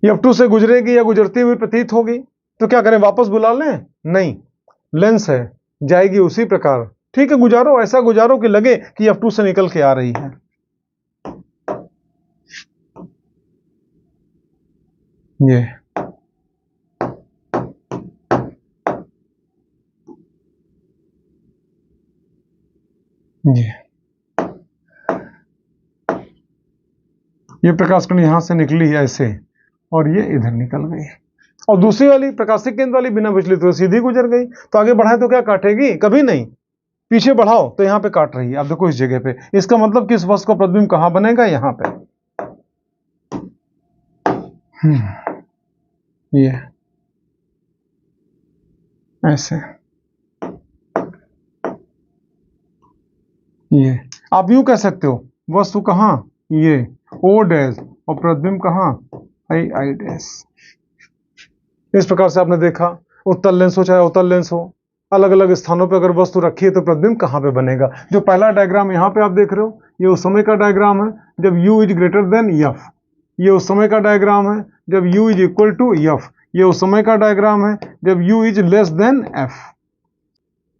F2 से गुजरेगी या गुजरती हुई प्रतीत होगी, तो क्या करें, वापस बुला लें? नहीं, लेंस है, जाएगी उसी प्रकार। ठीक है, गुजारो, ऐसा गुजारो कि लगे कि F2 से निकल के आ रही है। ये प्रकाश किरण यहां से निकली ऐसे, और ये इधर निकल गई, और दूसरी वाली प्रकाशिक केंद्र वाली बिना विचलित हुए सीधी गुजर गई। तो आगे बढ़ाए तो क्या काटेगी? कभी नहीं। पीछे बढ़ाओ तो यहां पे काट रही है। अब देखो इस जगह पे, इसका मतलब कि इस वस्तु का प्रतिबिंब कहां बनेगा? यहां पे। ये ऐसे, ये आप यूं कह सकते हो, वस्तु कहां? ये O डैश, और प्रतिबिंब कहां? I dash. इस प्रकार से आपने देखा, उत्तल लेंस हो चाहे अवतल लेंस हो, अलग अलग स्थानों पर अगर वस्तु रखी है तो प्रतिबिंब कहां पे बनेगा। जो पहला डायग्राम यहां पे आप देख रहे हो, ये उस समय का डायग्राम है जब U is greater than F। ये उस समय का डायग्राम है जब U is equal to F। ये उस समय का डायग्राम है जब U is less than F।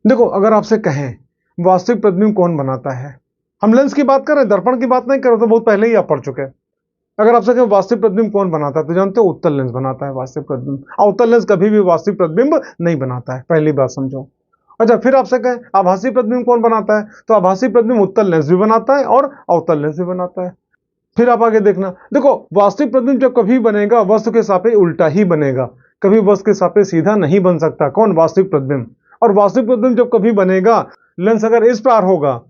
देखो, अगर आपसे कहें वास्तविक प्रतिबिंब कौन बनाता है, हम लेंस की बात कर रहे हैं, दर्पण की बात नहीं कर रहे, तो बहुत पहले ही आप पढ़ चुके हैं। अगर आपसे कहें वास्तविक प्रतिबिंब कौन बनाता है, तो जानते हो उत्तल लेंस बनाता है वास्तविक प्रतिबिंब। अवतल लेंस कभी भी वास्तविक प्रतिबिंब नहीं बनाता है, पहली बात समझो। अच्छा, फिर आपसे कहें आभासी प्रतिबिंब कौन बनाता है, तो आभासी प्रतिबिंब उत्तल लेंस भी बनाता है और अवतल लेंस भी बनाता है। फिर आप आगे देखना, देखो वास्तविक प्रतिबिंब जब कभी बनेगा वस्तु के सापेक्ष उल्टा ही बनेगा, कभी वस्तु के सापेक्ष सीधा नहीं बन सकता। कौन? वास्तविक प्रतिबिंब। और वास्तविक प्रतिबिंब जब कभी बनेगा, लेंस अगर इस पार होगा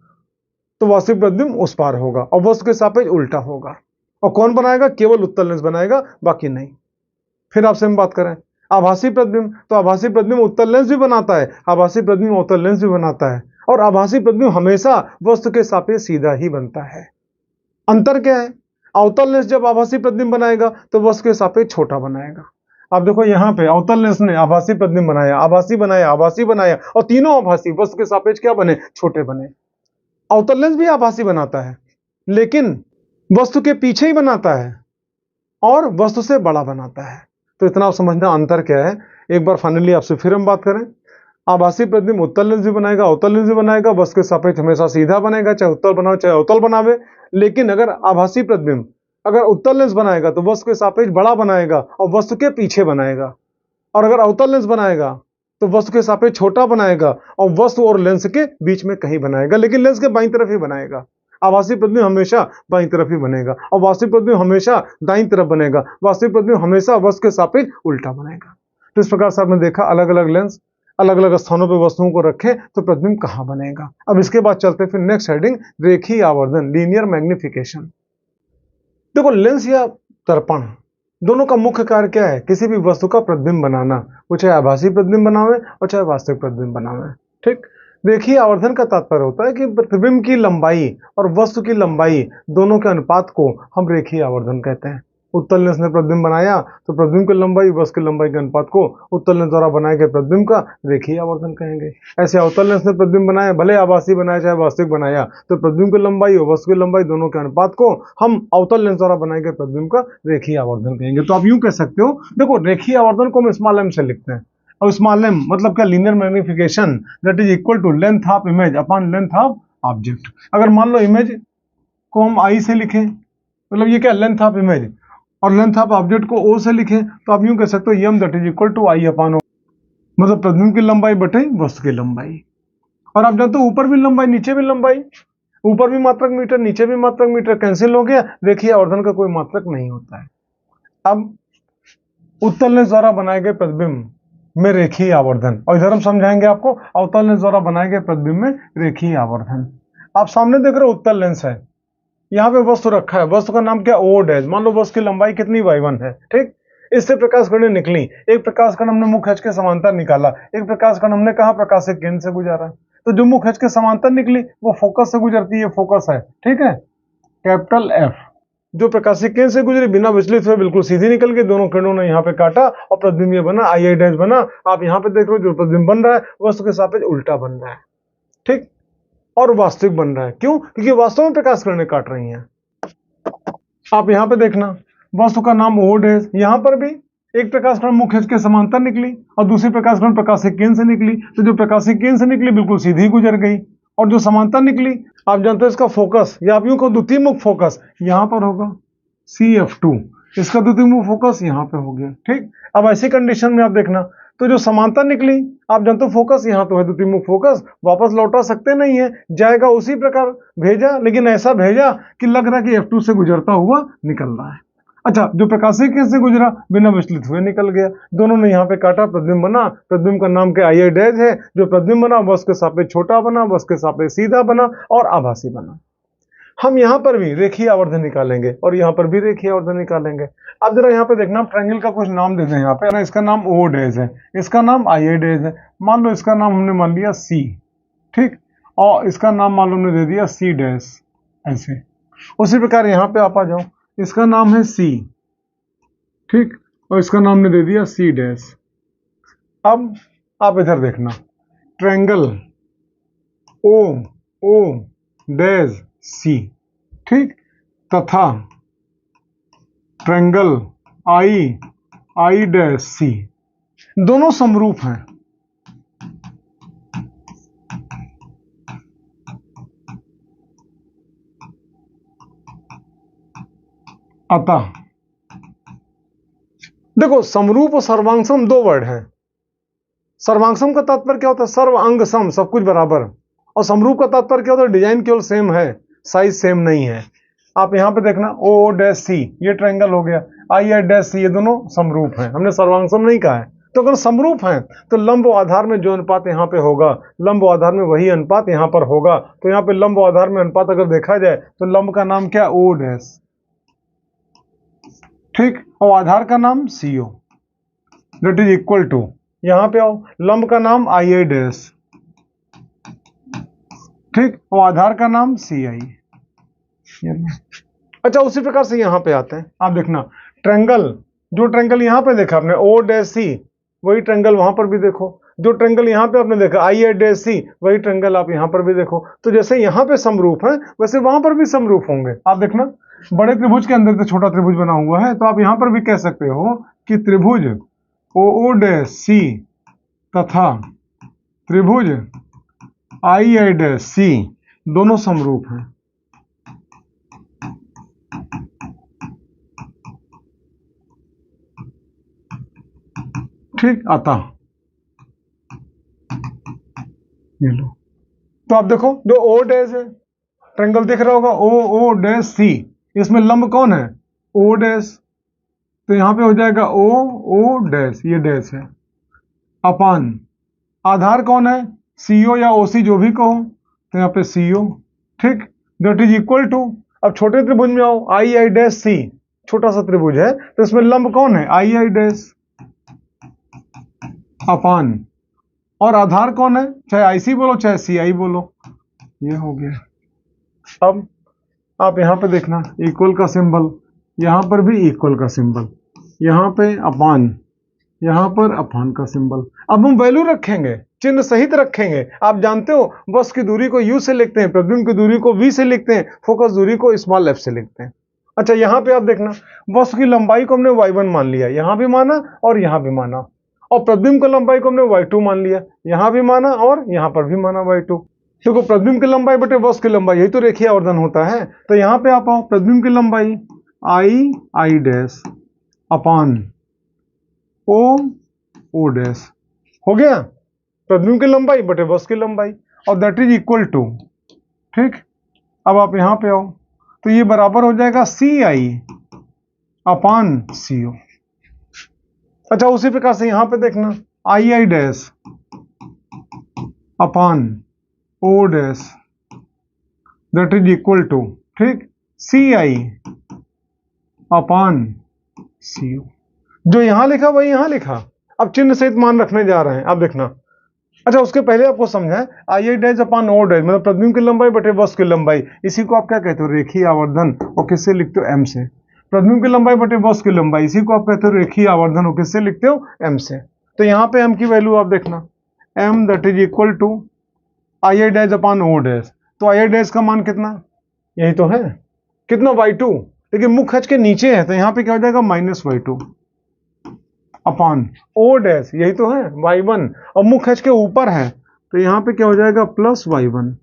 तो वास्तविक प्रतिबिंब उस पार होगा, और वस्तु के सापेक्ष उल्टा होगा। और कौन बनाएगा? केवल उत्तल लेंस बनाएगा, बाकी नहीं। फिर आपसे हम बात करें आभासी प्रतिबिंब, तो आभासी प्रतिबिंब उत्तल लेंस भी बनाता है, आभासी प्रतिबिंब अवतल लेंस भी बनाता है, और आभासी प्रतिबिंब हमेशा वस्तु के सापेक्ष सीधा ही बनता है। अंतर क्या है? अवतल लेंस जब आभासी प्रतिबिंब बनाएगा तो वस्तु के सापेक्ष छोटा बनाएगा। आप देखो यहाँ पे अवतल लेंस ने आभासी प्रतिबिंब बनाया, आभासी बनाया, आभासी बनाया, और तीनों आभासी वस्तु के सापेक्ष क्या बने? छोटे बने। अवतल लेंस भी आभासी बनाता है, लेकिन वस्तु के पीछे ही बनाता है और वस्तु से बड़ा बनाता है। तो इतना आप समझना अंतर क्या है। एक बार फाइनली आपसे फिर हम बात करें, आभासी प्रतिबिंब उत्तल लेंस भी बनाएगा, अवतल लेंस भी बनाएगा, वस्तु के सापेक्ष हमेशा सीधा बनेगा, चाहे उत्तल बनाओ चाहे अवतल बनावे। लेकिन अगर आभासी प्रतिबिंब अगर उत्तल लेंस बनाएगा तो वस्तु के सापेक्ष बड़ा बनाएगा और वस्तु के पीछे बनाएगा, और अगर अवतल लेंस बनाएगा तो वस्तु के सापेक्ष छोटा बनाएगा और वस्तु और लेंस के बीच में कहीं बनाएगा, लेकिन लेंस के बाईं तरफ ही बनाएगा। आभासी प्रतिबिंब हमेशा बाईं तरफ ही बनेगा, और वास्तविक प्रतिबिंब हमेशा दाईं तरफ बनेगा। वास्तविक प्रतिबिंब हमेशा वस्तु के सापेक्ष उल्टा बनेगा। तो इस प्रकार से आपने देखा, अलग अलग लेंस अलग अलग स्थानों पर वस्तुओं को रखे तो प्रतिबिंब कहां बनेगा। अब इसके बाद चलते फिर नेक्स्ट हेडिंग, रेखीय आवर्धन, लीनियर मैग्निफिकेशन। देखो, लेंस या दर्पण दोनों का मुख्य कार्य क्या है? किसी भी वस्तु का प्रतिबिंब बनाना, वो चाहे आभासी प्रतिबिंब बनावे और चाहे वास्तविक प्रतिबिंब बनावे। ठीक। रेखीय आवर्धन का तात्पर्य होता है कि प्रतिबिंब की लंबाई और वस्तु की लंबाई दोनों के अनुपात को हम रेखीय आवर्धन कहते हैं। उत्तल लेंस ने प्रतिबिंब बनाया तो प्रतिबिंब की लंबाई वस्तु की लंबाई के अनुपात को उत्तल लेंस द्वारा बनाए गए प्रतिबिंब का रेखीय आवर्धन कहेंगे। ऐसे अवतल लेंस ने प्रतिबिंब बनाया, भले आभासी बनाया चाहे वास्तविक बनाया, तो प्रतिबिंब की लंबाई और वस्तु की लंबाई दोनों के अनुपात को हम अवतल लेंस द्वारा बनाए गए प्रतिबिंब का रेखीय आवर्धन कहेंगे। तो आप यूं कह सकते हो, देखो रेखीय आवर्धन को हम स्मॉल एम से लिखते हैं, और स्मॉल एम मतलब क्या? Linear magnification that is equal to length of image upon length of object. अगर मान लो इमेज को हम आई से लिखें, मतलब ये क्या? लेंथ ऑफ इमेज, और लेंथ ऑफ ऑब्जेक्ट को ओ से लिखें, तो आप यूं कह सकते हो m that is equal to I upon O, मतलब प्रतिबिंब की लंबाई बटे वस्तु की लंबाई। और आप जानते हो ऊपर भी लंबाई नीचे भी लंबाई, ऊपर भी मात्रक मीटर नीचे भी मात्रक मीटर, कैंसिल हो गया। रेखीय आवर्धन का कोई मात्रक नहीं होता है। अब उत्तल लेंस द्वारा बनाए गए प्रतिबिंब में रेखीय आवर्धन, और इधर हम समझाएंगे आपको अवतल लेंस द्वारा बनाए गए प्रतिबिंब में रेखीय आवर्धन। आप सामने देख रहे हो उत्तल लेंस है, यहाँ पे वस्तु रखा है, वस्तु का नाम क्या, ओ डैश। मान लो वस्तु की लंबाई कितनी, y1 है, ठीक। इससे प्रकाश किरणें निकली, एक प्रकाश कण हमने मुख्य अक्ष के समांतर निकाला, एक प्रकाश कण हमने कहा प्रकाशिक केंद्र से गुजारा, तो जो मुख्य अक्ष के समांतर निकली वो फोकस से गुजरती है, फोकस है, ठीक है, कैपिटल एफ। जो प्रकाशिक केंद्र से गुजरी बिना विचलित हुए बिल्कुल सीधी निकल गई, दोनों किरणों ने यहाँ पे काटा और प्रतिबिंब ये बना, आई डैश बना। आप यहाँ पे देख लो जो प्रतिबिंब बन रहा है वस्तु के सापेक्ष उल्टा बन रहा है, ठीक, और वास्तविक बन रहा है। क्यों? क्योंकि वास्तव में प्रकाश किरणें काट रही हैं। आप यहाँ पे देखना, वस्तु का नाम ओ डैश, यहाँ पर भी एक प्रकाश कण मुख्य अक्ष के समांतर निकली और दूसरी प्रकाश कण प्रकाशिक केंद्र से निकली, तो जो प्रकाशिक केंद्र से निकली बिल्कुल सीधी गुजर गई, और जो समांतर निकली आप जानते हो इसका फोकस, या आप यूं कहो द्वितीयमुख फोकस यहाँ पर होगा CF2, इसका द्वितीयमुख फोकस यहाँ पे हो गया, ठीक। अब ऐसी कंडीशन में आप देखना, तो जो समांतर निकली आप जानते हो फोकस यहाँ तो है, द्वितीयमुख फोकस वापस लौटा सकते नहीं है, जाएगा उसी प्रकार भेजा, लेकिन ऐसा भेजा कि लग रहा है कि F2 से गुजरता हुआ निकल रहा है। अच्छा, जो प्रकाशिक केंद्र से गुजरा बिना विचलित हुए निकल गया, दोनों ने यहाँ पे काटा, प्रतिबिंब बना, प्रतिबिंब का नाम क्या, आई डैश है। जो प्रतिबिंब बना वस्तु के सापेक्ष छोटा बना, वस्तु के सापेक्ष सीधा बना और आभासी बना। हम यहाँ पर भी रेखीय आवर्धन निकालेंगे और यहाँ पर भी रेखीय आवर्धन निकालेंगे। अब जरा यहाँ पे देखना, ट्रायंगल का कुछ नाम दे दें यहाँ पे, इसका नाम ओ डैश है, इसका नाम आई डैश है। मान लो इसका नाम हमने मान लिया सी, ठीक, और इसका नाम मान लो हमने दे दिया सी डैश, ऐसे। उसी प्रकार यहाँ पे आप आ जाओ, इसका नाम है सी, ठीक, और इसका नाम ने दे दिया सी डैश। अब आप इधर देखना, triangle O O dash C, ठीक, तथा triangle I I dash C, दोनों समरूप हैं। अतः देखो, समरूप और सर्वांगसम दो वर्ड हैं। सर्वांगसम का तात्पर्य क्या होता है, सर्व अंग सम, सब कुछ बराबर, और समरूप का तात्पर्य क्या होता है, डिजाइन केवल सेम है, साइज सेम नहीं है। आप यहां पे देखना, ओ डैश सी ये ट्रायंगल हो गया, आई डैश सी ये दोनों समरूप हैं, हमने सर्वांगसम नहीं कहा है। तो अगर समरूप हैं तो लंब और आधार में जो अनुपात यहाँ पे होगा, लंब और आधार में वही अनुपात यहाँ पर होगा। तो यहाँ पे लंब और आधार में अनुपात अगर देखा जाए तो लंब का नाम क्या, ओ डैश, ठीक, और आधार का नाम CO, that is equal to, यहां पे आओ, लंब का नाम आई डैश, ठीक, और आधार का नाम CI। अच्छा, उसी प्रकार से यहां पे आते हैं, आप देखना, ट्रायंगल, जो ट्रायंगल यहां पे देखा आपने ओ डैश सी, वही ट्रायंगल वहां पर भी देखो, जो ट्रायंगल यहां पे आपने देखा आई डैश सी, वही ट्रायंगल आप यहां पर भी देखो। तो जैसे यहां पे समरूप है वैसे वहां पर भी समरूप होंगे। आप देखना, बड़े त्रिभुज के अंदर तो छोटा त्रिभुज बना हुआ है, तो आप यहां पर भी कह सकते हो कि त्रिभुज ओ डैश सी तथा त्रिभुज आई डैश सी दोनों समरूप हैं। ठीक, अतः ये लो, तो आप देखो जो ओ डैश है, ट्रायंगल दिख रहा होगा ओ डैश सी, इसमें लंब कौन है, ओ डैश, तो यहां पे हो जाएगा ओ डैश, ये डैश है, अपान आधार कौन है, CO या OC जो भी कहो, तो यहाँ पे CO, ठीक, दैट इज इक्वल टू, अब छोटे त्रिभुज में आओ, आई डैश सी, छोटा सा त्रिभुज है तो इसमें लंब कौन है, आई डैश, अपान, और आधार कौन है, चाहे IC बोलो चाहे CI बोलो, ये हो गया। अब आप यहां पे देखना, इक्वल का सिंबल, यहां पर भी इक्वल का सिंबल, यहां पे अपान, यहां पर अपान का सिंबल। अब हम वैल्यू रखेंगे, चिन्ह सहित रखेंगे। आप जानते हो वस्तु की दूरी को U से लिखते हैं, प्रतिबिंब की दूरी को V से लिखते हैं, फोकस दूरी को स्मॉल f से लिखते हैं। अच्छा, यहां पे आप देखना, वस्तु की लंबाई को हमने y1 मान लिया, यहां भी माना और यहां भी माना, और प्रतिबिंब की लंबाई को हमने y2 मान लिया, यहां भी माना और यहां पर भी माना y2। देखो, प्रतिबिंब की लंबाई बटे वस्तु की लंबाई, यही तो रेखीय आवर्धन होता है। तो यहां पे आप आओ, प्रतिबिंब की लंबाई आई डैश अपान ओ डैश हो गया, प्रतिबिंब की लंबाई बटे वस्तु की लंबाई, और दैट इज इक्वल टू, ठीक। अब आप यहां पे आओ तो ये बराबर हो जाएगा CI अपान CO। अच्छा, उसी प्रकार से यहां पे देखना, I dash upon O dash that is equal to, ठीक, C I upon C you. जो यहां लिखा वही यहां लिखा, अब चिन्ह सहित मान रखने जा रहे हैं। अब देखना, अच्छा उसके पहले आपको समझा है आई A dash upon O dash मतलब प्रतिबिंब की लंबाई बटे वस्तु की लंबाई, इसी को आप क्या कहते हो, रेखीय आवर्धन, और किससे लिखते हो, एम से। प्रतिबिंब की लंबाई बटे वस्तु की लंबाई, इसी को आप कहते हो रेखीय आवर्धन, और किससे लिखते हो, एम से। तो यहाँ पे एम की वैल्यू आप देखना, m that is equal to I A dash upon O dash. तो आई ए डैश का मान कितना, यही तो है, कितना, y2, लेकिन मुख खच के नीचे है तो यहाँ पे क्या हो जाएगा, -y2 अपॉन ओ डैश, यही तो है y1, और मुख खच के ऊपर है तो यहाँ पे क्या हो जाएगा, +y1,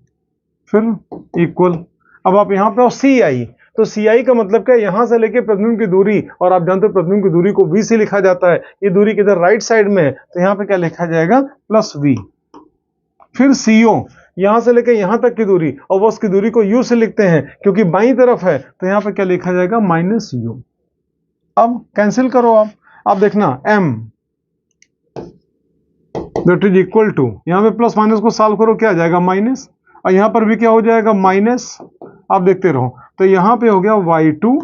फिर इक्वल। अब आप यहाँ पे हो सी आई, तो सी आई का मतलब क्या है, यहां से लेके प्रतिबिंब की दूरी, और आप जानते हो प्रतिबिंब की दूरी को v से लिखा जाता है, ये दूरी किधर, राइट साइड में है, तो यहाँ पे क्या लिखा जाएगा, +v। फिर CO, यहां से लेके यहां तक की दूरी, और वस्तु की दूरी को u से लिखते हैं क्योंकि बाईं तरफ है, तो यहाँ पे क्या लिखा जाएगा, -u। अब कैंसिल करो आप देखना m that is equal to, यहाँ पे प्लस माइनस को सॉल्व करो, क्या आ जाएगा, माइनस, और यहाँ पर भी क्या हो जाएगा, माइनस। आप देखते रहो, तो यहाँ पे हो गया y2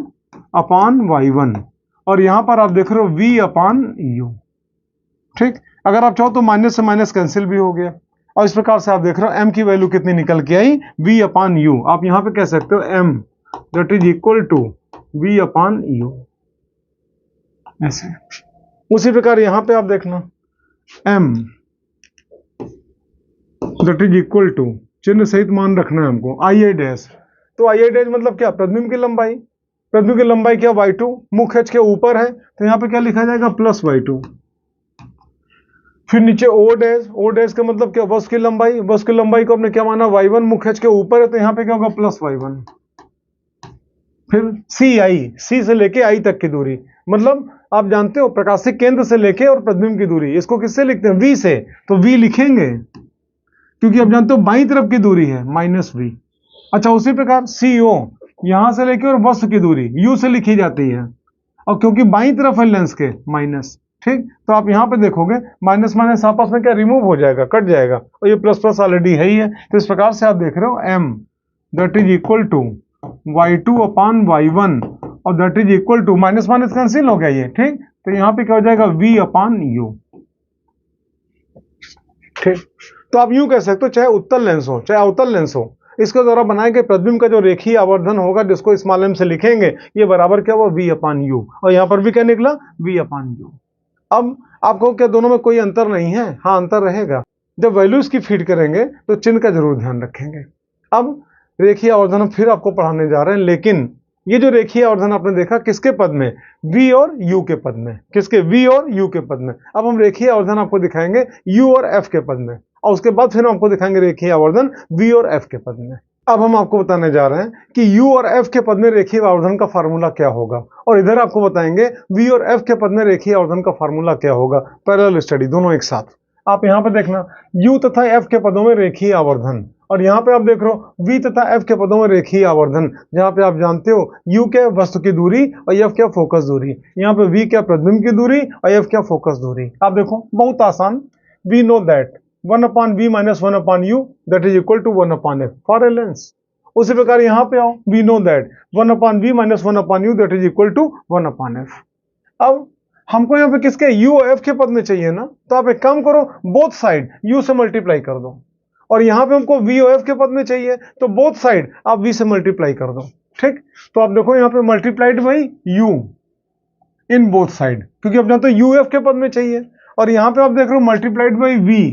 अपॉन y1, और यहाँ पर आप देख रहे हो v अपॉन u। ठीक, अगर आप चाहो तो माइनस से माइनस कैंसिल भी हो गया, और इस प्रकार से आप देख रहे हो m की वैल्यू कितनी निकल के आई, v अपॉन u। आप यहाँ पे कह सकते हो m that is equal to v upon u, ऐसे। उसी प्रकार यहाँ पे आप देखना, m that is equal to, चिन्ह सहित मान रखना है हमको, आई ए डैश। तो आई ए डैश मतलब क्या, प्रतिबिंब की लंबाई, प्रतिबिंब की लंबाई क्या, y2, मुख खच के ऊपर है तो यहाँ पे क्या लिखा जाएगा, +y2। फिर नीचे ओ डैश, ओ डैश का मतलब क्या, वस्तु की लंबाई, वस्तु की लंबाई को हमने क्या माना, y1, मुख खच के ऊपर है तो यहाँ पे क्या होगा, +y1। फिर सी आई, सी से लेके आई तक की दूरी, मतलब आप जानते हो प्रकाशिक केंद्र से लेके और प्रतिबिंब की दूरी, इसको किससे लिखते हैं, v से, तो v लिखेंगे क्योंकि आप जानते हो बाईं तरफ की दूरी है, -v। अच्छा उसी प्रकार CO, यहां से लेके और वस्तु की दूरी u से लिखी जाती है, और क्योंकि बाईं तरफ है लेंस के, माइनस। ठीक, तो आप यहां पे देखोगे माइनस माइनस आपस में क्या रिमूव हो जाएगा, कट जाएगा, और ये प्लस प्लस ऑलरेडी है ही है, तो इस प्रकार से आप देख रहे हो m that is equal to y2 upon y1, और that is equal to, minus minus cancel हो गया ये। ठीक, तो यहाँ पे क्या हो जाएगा, v अपॉन u। ठीक, तो आप यूं कह सकते हो, चाहे उत्तल लेंस हो चाहे अवतल लेंस हो, इसके द्वारा बनाए गए प्रतिबिंब का जो रेखीय आवर्धन होगा, जिसको स्मॉल m से लिखेंगे, ये बराबर क्या हुआ, v अपॉन u, और यहाँ पर भी क्या निकला, v अपॉन u। अब आपको क्या दोनों में कोई अंतर नहीं है, हाँ अंतर रहेगा, जब वैल्यूज की फीड करेंगे तो चिन्ह का जरूर ध्यान रखेंगे। अब रेखीय आवर्धन फिर आपको पढ़ाने जा रहे हैं, लेकिन ये जो रेखीय आवर्धन आपने देखा किसके पद में, v और u के पद में, किसके, v और u के पद में। अब हम रेखीय आवर्धन आपको दिखाएंगे u और f के पद में, और उसके बाद फिर हम आपको दिखाएंगे रेखीय आवर्धन v और f के पद में। अब हम आपको बताने जा रहे हैं कि u और f के पद में रेखीय आवर्धन का फार्मूला क्या होगा, और इधर आपको बताएंगे v और f के पद में रेखीय आवर्धन का फार्मूला क्या होगा, पैरेलल स्टडी दोनों एक साथ। आप यहाँ पे देखना, u तथा f के पदों में रेखीय आवर्धन, और यहाँ पे आप देख रहे हो v तथा f के पदों में रेखीय आवर्धन, जहाँ पे आप जानते हो u क्या वस्तु की दूरी और f क्या फोकस दूरी, यहाँ पे v क्या प्रतिबिंब की दूरी और f क्या फोकस दूरी। आप देखो बहुत आसान, we know that 1 upon v minus 1 upon u that is equal to 1 upon f for a lens. उसी प्रकार यहाँ पे आओ, we know that 1 upon v minus 1 upon u that is equal to 1 upon f। अब हमको यहाँ पे किसके, u और f के पद में चाहिए ना, तो आप एक काम करो, बोथ साइड u से मल्टीप्लाई कर दो, और यहाँ पे हमको v और f के पद में चाहिए तो बोथ साइड आप v से मल्टीप्लाई कर दो। ठीक, तो आप देखो यहाँ पे multiplied by u in both side, क्योंकि आप जानते हो u f के पद में चाहिए, और यहाँ पे आप देख रहे हो multiplied by v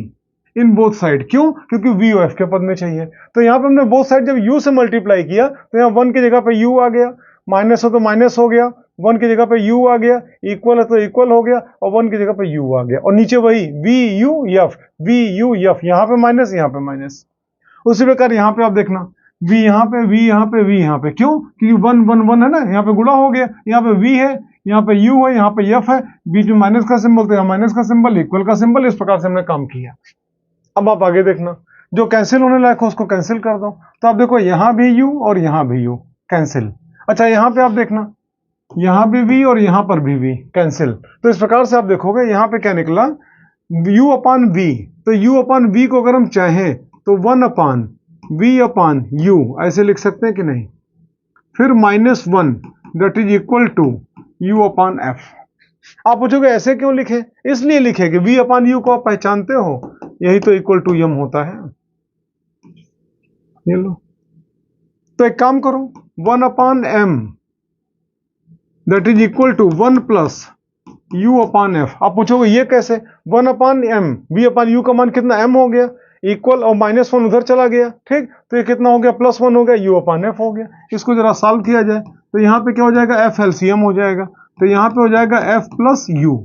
in both side, क्यों, क्योंकि v और f के पद में चाहिए। तो यहाँ पे हमने बोथ साइड जब u से मल्टीप्लाई किया तो यहाँ 1 की जगह पे u आ गया, माइनस हो तो माइनस हो गया, 1 की जगह पे u आ गया, इक्वल है तो इक्वल हो गया, और 1 की जगह पे u आ गया, और नीचे वही v u f, v u f, यहाँ पे माइनस यहाँ पे माइनस। उसी प्रकार यहाँ पे आप देखना, v यहाँ पे v यहाँ पे v यहाँ पे, क्यों, क्योंकि 1 1 1 है ना, यहाँ पे गुणा हो गया, यहाँ पे v है, यहाँ पे u है, यहाँ पे f है, बीच में माइनस का सिंबल तो यहाँ माइनस का सिंबल, इक्वल का सिंबल, इस प्रकार से हमने काम किया। अब आप आगे देखना, जो कैंसिल होने लायक हो उसको कैंसिल कर दो, तो आप देखो यहाँ भी u और यहाँ भी u कैंसिल। अच्छा यहाँ पे आप देखना, यहाँ भी v और यहाँ पर भी v कैंसिल, तो इस प्रकार से आप देखोगे यहाँ पे क्या निकला, u अपान v, तो u अपान v को अगर हम चाहें तो 1 अपान v अपान u ऐसे लिख सकते हैं कि नहीं। फिर -1 that is equal to u/f। आप पूछोगे ऐसे क्यों लिखे? इसलिए लिखे कि v/u को आप पहचानते हो, यही तो इक्वल टू m होता है। ये लो, तो एक काम करो, 1/m that is equal to 1 plus u/f। आप पूछोगे ये कैसे? 1/m, v/u का मान कितना m हो गया, इक्वल और -1 उधर चला गया, ठीक, तो ये कितना हो गया, +1 हो गया, u/f हो गया। इसको जरा सॉल्व किया जाए तो यहाँ पे क्या हो जाएगा, f LCM हो जाएगा, तो यहाँ पे हो जाएगा f प्लस u।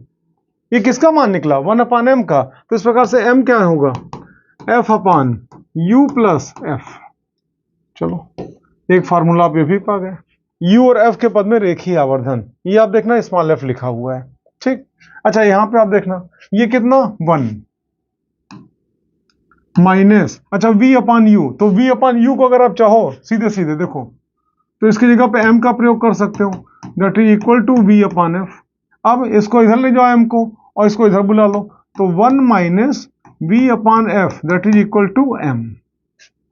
ये किसका मान निकला? 1/m का। तो इस प्रकार से m क्या होगा, f/u प्लस f। चलो, एक फार्मूला आप ये भी पा गए। u और f के पद में रेखीय आवर्धन, ये आप देखना स्मॉल f लिखा हुआ है, ठीक। अच्छा, यहाँ पे आप देखना ये कितना 1 माइनस, अच्छा v/u, तो v/u को अगर आप चाहो सीधे सीधे देखो तो इसकी जगह पे m का प्रयोग कर सकते हो, that is equal to v/f। अब इसको इधर ले जाओ m को और इसको इधर बुला लो, तो 1 minus v/f that is equal to m।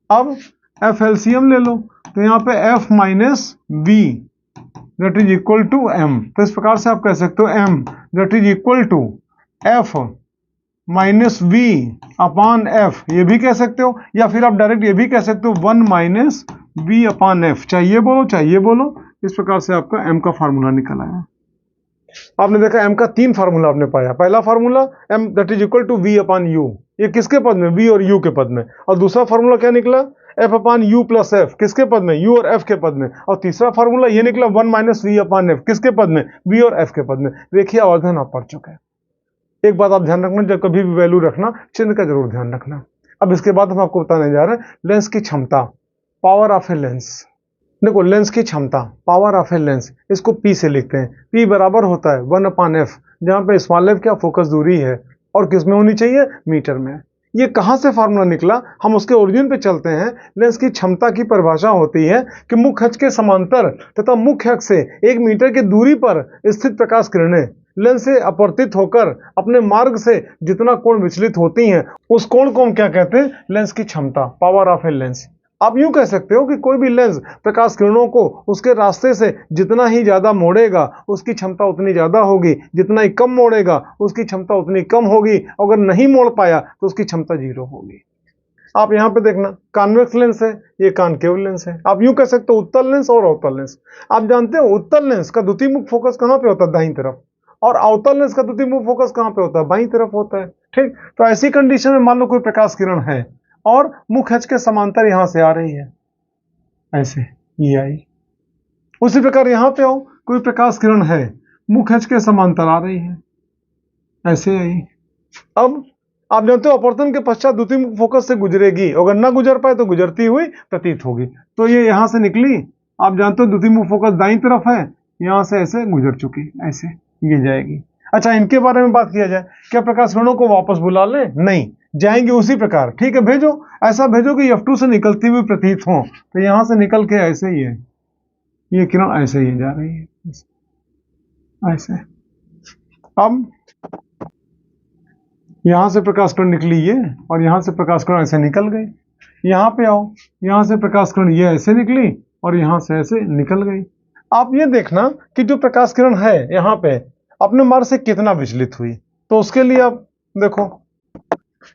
अब f LCM ले लो, तो यहाँ पे f minus v that is equal to m। तो इस प्रकार से आप कह सकते हो m that is equal to f minus v upon f, ये भी कह सकते हो, या फिर आप डायरेक्ट ये भी कह सकते हो 1 माइनस v अपान f। चाहिए बोलो। इस प्रकार से आपका m का फार्मूला निकल आया। आपने देखा m का 3 फार्मूला आपने पाया। पहला formula m that is equal to v upon u, ये किसके पद में, v और u के पद में। और दूसरा फार्मूला क्या निकला, f अपान u प्लस f, किसके पद में, u और f के पद में। और तीसरा फार्मूला ये निकला 1 माइनस v अपान f, किसके पद में, v और f के पद में। रेखीय आवर्धन आप पढ़ चुके हैं। एक बात आप ध्यान रखना, जब कभी भी वैल्यू रखना, चिन्ह का जरूर ध्यान रखना। अब इसके बाद हम आपको बताने जा रहे हैं लेंस की क्षमता, पावर ऑफ ए लेंस। देखो, लेंस की क्षमता, पावर ऑफ ए लेंस, इसको P से लिखते हैं। P बराबर होता है 1/f, जहां पे स्मॉल f क्या फोकस दूरी है और किस में होनी चाहिए, मीटर में। ये कहां से फार्मूला निकला, हम उसके ओरिजिन पे चलते हैं। लेंस की क्षमता की परिभाषा होती है कि मुख्य अक्ष के समांतर तथा मुख्य अक्ष से 1 मीटर की दूरी पर स्थित प्रकाश किरणें लेंस से अपवर्तित होकर अपने मार्ग से जितना कोण विचलित होती हैं, उस कोण को हम क्या कहते हैं, लेंस की क्षमता, पावर ऑफ ए लेंस। आप यूं कह सकते हो कि कोई भी लेंस प्रकाश किरणों को उसके रास्ते से जितना ही ज्यादा मोड़ेगा उसकी क्षमता उतनी ज्यादा होगी, जितना ही कम मोड़ेगा उसकी क्षमता उतनी कम होगी, अगर नहीं मोड़ पाया तो उसकी क्षमता 0 होगी। आप यहाँ पे देखना, कॉन्वेक्स लेंस है, ये कॉनकेव लेंस है। आप यूं कह सकते हो उत्तल लेंस और अवतल लेंस। आप जानते हो उत्तल लेंस का द्वितीय मुख फोकस कहाँ पे होता है, दाहिनी तरफ, और अवतल लेंस का द्वितीय मुख फोकस कहाँ पे होता है, बाईं तरफ होता है, ठीक। तो ऐसी कंडीशन में मान लो कोई प्रकाश किरण है और मुख्य अक्ष के समांतर यहां से आ रही है, ऐसे ये आई। उसी प्रकार यहां पे आओ, कोई प्रकाश किरण है, मुख्य अक्ष के समांतर आ रही है, ऐसे आई। अब आप जानते हो अपवर्तन के पश्चात द्वितीय मुख फोकस से गुजरेगी, अगर ना गुजर पाए तो गुजरती हुई प्रतीत होगी। तो ये यहां से निकली, आप जानते हो द्वितीय मुख फोकस दाईं तरफ है, यहां से ऐसे गुजर चुकी, ऐसे ये जाएगी। अच्छा, इनके बारे में बात किया जाए, क्या प्रकाश किरणों को वापस बुला ले, नहीं, जाएंगे उसी प्रकार, ठीक है। भेजो, ऐसा भेजो कि F2 से निकलती हुई प्रतीत हो। तो यहां से निकल के ऐसे ही है, ये किरण ऐसे ही जा रही है, ऐसे। अब यहां से प्रकाश किरण निकली ये, और यहां से प्रकाश किरण ऐसे निकल गई। यहां पे आओ, यहां से प्रकाश किरण ये ऐसे निकली और यहां से ऐसे निकल गई। आप ये देखना कि जो प्रकाश किरण है यहाँ पे अपने मार्ग से कितना विचलित हुई। तो उसके लिए आप देखो,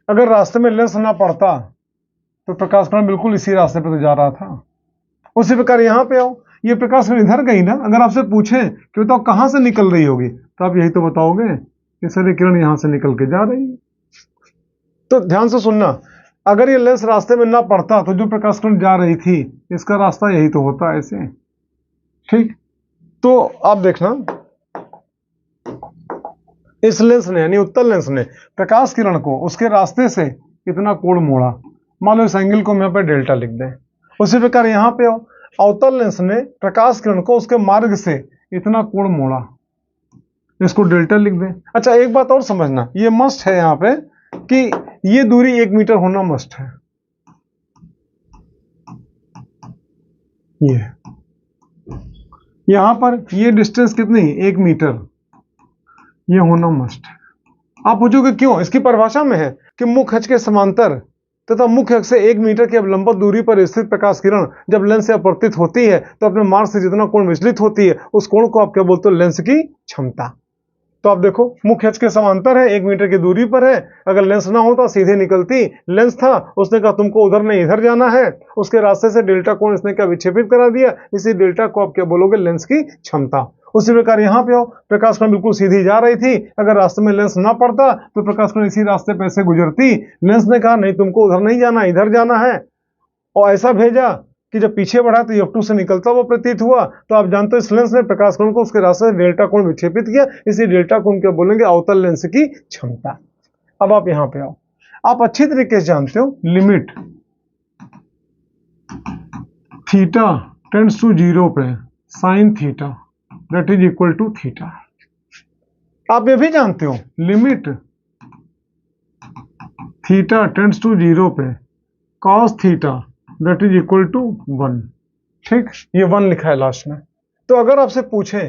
अगर रास्ते में लेंस ना पड़ता तो प्रकाश किरण बिल्कुल इसी रास्ते पर तो जा रहा था। उसी प्रकार यहाँ पे आओ, ये प्रकाश किरण इधर गई ना, अगर आपसे पूछे कि बताओ कहाँ से निकल रही होगी, तो आप यही तो बताओगे कि सर ये किरण यहाँ से निकल के जा रही है। तो ध्यान से सुनना, अगर ये लेंस रास्ते में ना पड़ता तो जो प्रकाश किरण जा रही थी इसका रास्ता यही तो होता, ऐसे, ठीक। तो आप देखना, इस लेंस ने यानी उत्तल लेंस ने प्रकाश किरण को उसके रास्ते से इतना कोण मोड़ा। मान लो इस एंगल को हम यहाँ पे डेल्टा लिख दें। उसी प्रकार यहाँ पे अवतल लेंस ने प्रकाश किरण को उसके मार्ग से इतना कोण मोड़ा, इसको डेल्टा लिख दें। अच्छा, एक बात और समझना, ये मस्ट है यहाँ पे कि ये दूरी 1 मीटर होना मस्ट है। ये यहां पर ये डिस्टेंस कितनी, 1 मीटर, ये होना मस्ट है। आप पूछोगे क्यों, इसकी परिभाषा में है कि मुख्य अक्ष के समांतर तथा मुख्य अक्ष से 1 मीटर की अवलंबित दूरी पर स्थित प्रकाश किरण जब लेंस से अपवर्तित होती है तो अपने मार्ग से जितना कोण विचलित होती है उस कोण को आप क्या बोलते हो, लेंस की क्षमता। तो आप देखो मुख्य अक्ष के समांतर है, 1 मीटर की दूरी पर है। अगर लेंस ना होता सीधे निकलती, लेंस था, उसने कहा तुमको उधर नहीं इधर जाना है, उसके रास्ते से डेल्टा कोण इसने क्या विक्षेपित करा दिया, इसी डेल्टा को आप क्या बोलोगे, लेंस की क्षमता। उसी प्रकार यहाँ पे आओ, प्रकाश किरण बिल्कुल सीधी जा रही थी, अगर रास्ते में लेंस ना पड़ता तो प्रकाश किरण इसी रास्ते पे से गुजरती। लेंस ने कहा नहीं तुमको उधर नहीं जाना इधर जाना है, और ऐसा भेजा कि जब पीछे बढ़ा तो F2 से निकलता हुआ प्रतीत हुआ। तो आप जानते हो इस लेंस ने प्रकाश कोण को उसके रास्ते से डेल्टा कोण विक्षेपित किया, इसी डेल्टा कोण क्या बोलेंगे, अवतल लेंस की क्षमता। अब आप यहां पे आओ, आप अच्छी तरीके से जानते हो लिमिट थीटा टेंड्स टू 0 पे sine theta that is equal to theta. आप ये भी जानते हो लिमिट थीटा टेंड्स टू 0 पे cos theta that is equal to 1। ठीक, ये 1 लिखा है लास्ट में। तो अगर आपसे पूछे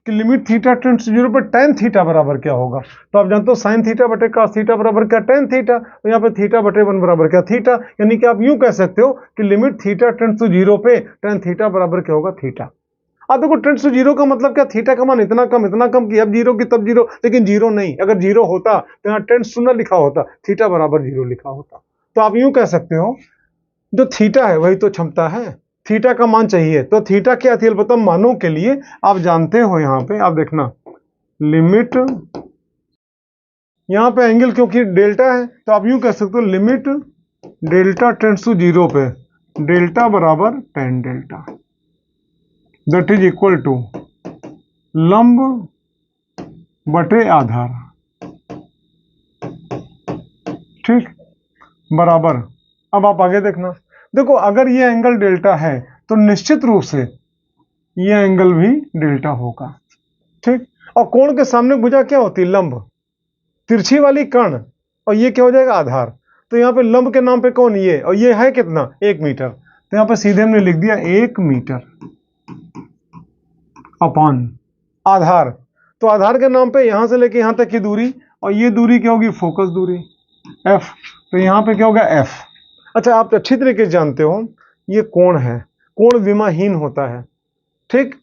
कि लिमिट थीटा टेंड्स टू 0 पर टेन थीटा बराबर क्या होगा, तो आप जानते हो साइन थीटा बटे कॉस थीटा बराबर क्या, टेन थीटा। तो यहाँ पे थीटा बटे 1 बराबर क्या, थीटा। यानी कि आप यूं कह सकते हो कि लिमिट थीटा टेंड्स टू 0 पे टेन थीटा बराबर क्या होगा, थीटा। आप देखो टेंड्स टू 0 का मतलब क्या, थीटा का मान इतना कम कि अब 0 की तब 0, लेकिन 0 नहीं। अगर 0 होता तो यहाँ टेंड्स टू ना लिखा होता, थीटा बराबर 0 लिखा होता। तो आप यूं कह सकते हो जो थीटा है वही तो क्षमता है, थीटा का मान चाहिए। तो थीटा के अतिलतम मानों के लिए आप जानते हो, यहां पे आप देखना लिमिट, यहां पे एंगल क्योंकि डेल्टा है तो आप यूं कह सकते हो लिमिट डेल्टा टेंड्स टू 0 पे डेल्टा बराबर tan delta that is equal to लंब बटे आधार। ठीक, बराबर। अब आप आगे देखना, देखो अगर ये एंगल डेल्टा है तो निश्चित रूप से ये एंगल भी डेल्टा होगा। ठीक, और कोण के सामने भुजा क्या होती है, लंब, तिरछी वाली कर्ण, और ये क्या हो जाएगा, आधार। तो यहाँ पे लंब के नाम पे कौन, ये, और ये है कितना, 1 मीटर। तो यहाँ पे सीधे हमने लिख दिया 1 मीटर अपॉन आधार। तो आधार के नाम पे यहां से लेके यहां तक की दूरी, और ये दूरी क्या होगी, फोकस दूरी F। तो यहाँ पे क्या होगा, F। अच्छा, आप अच्छी तरीके से जानते हो ये कोण है, कोण विमाहीन होता है। ठीक,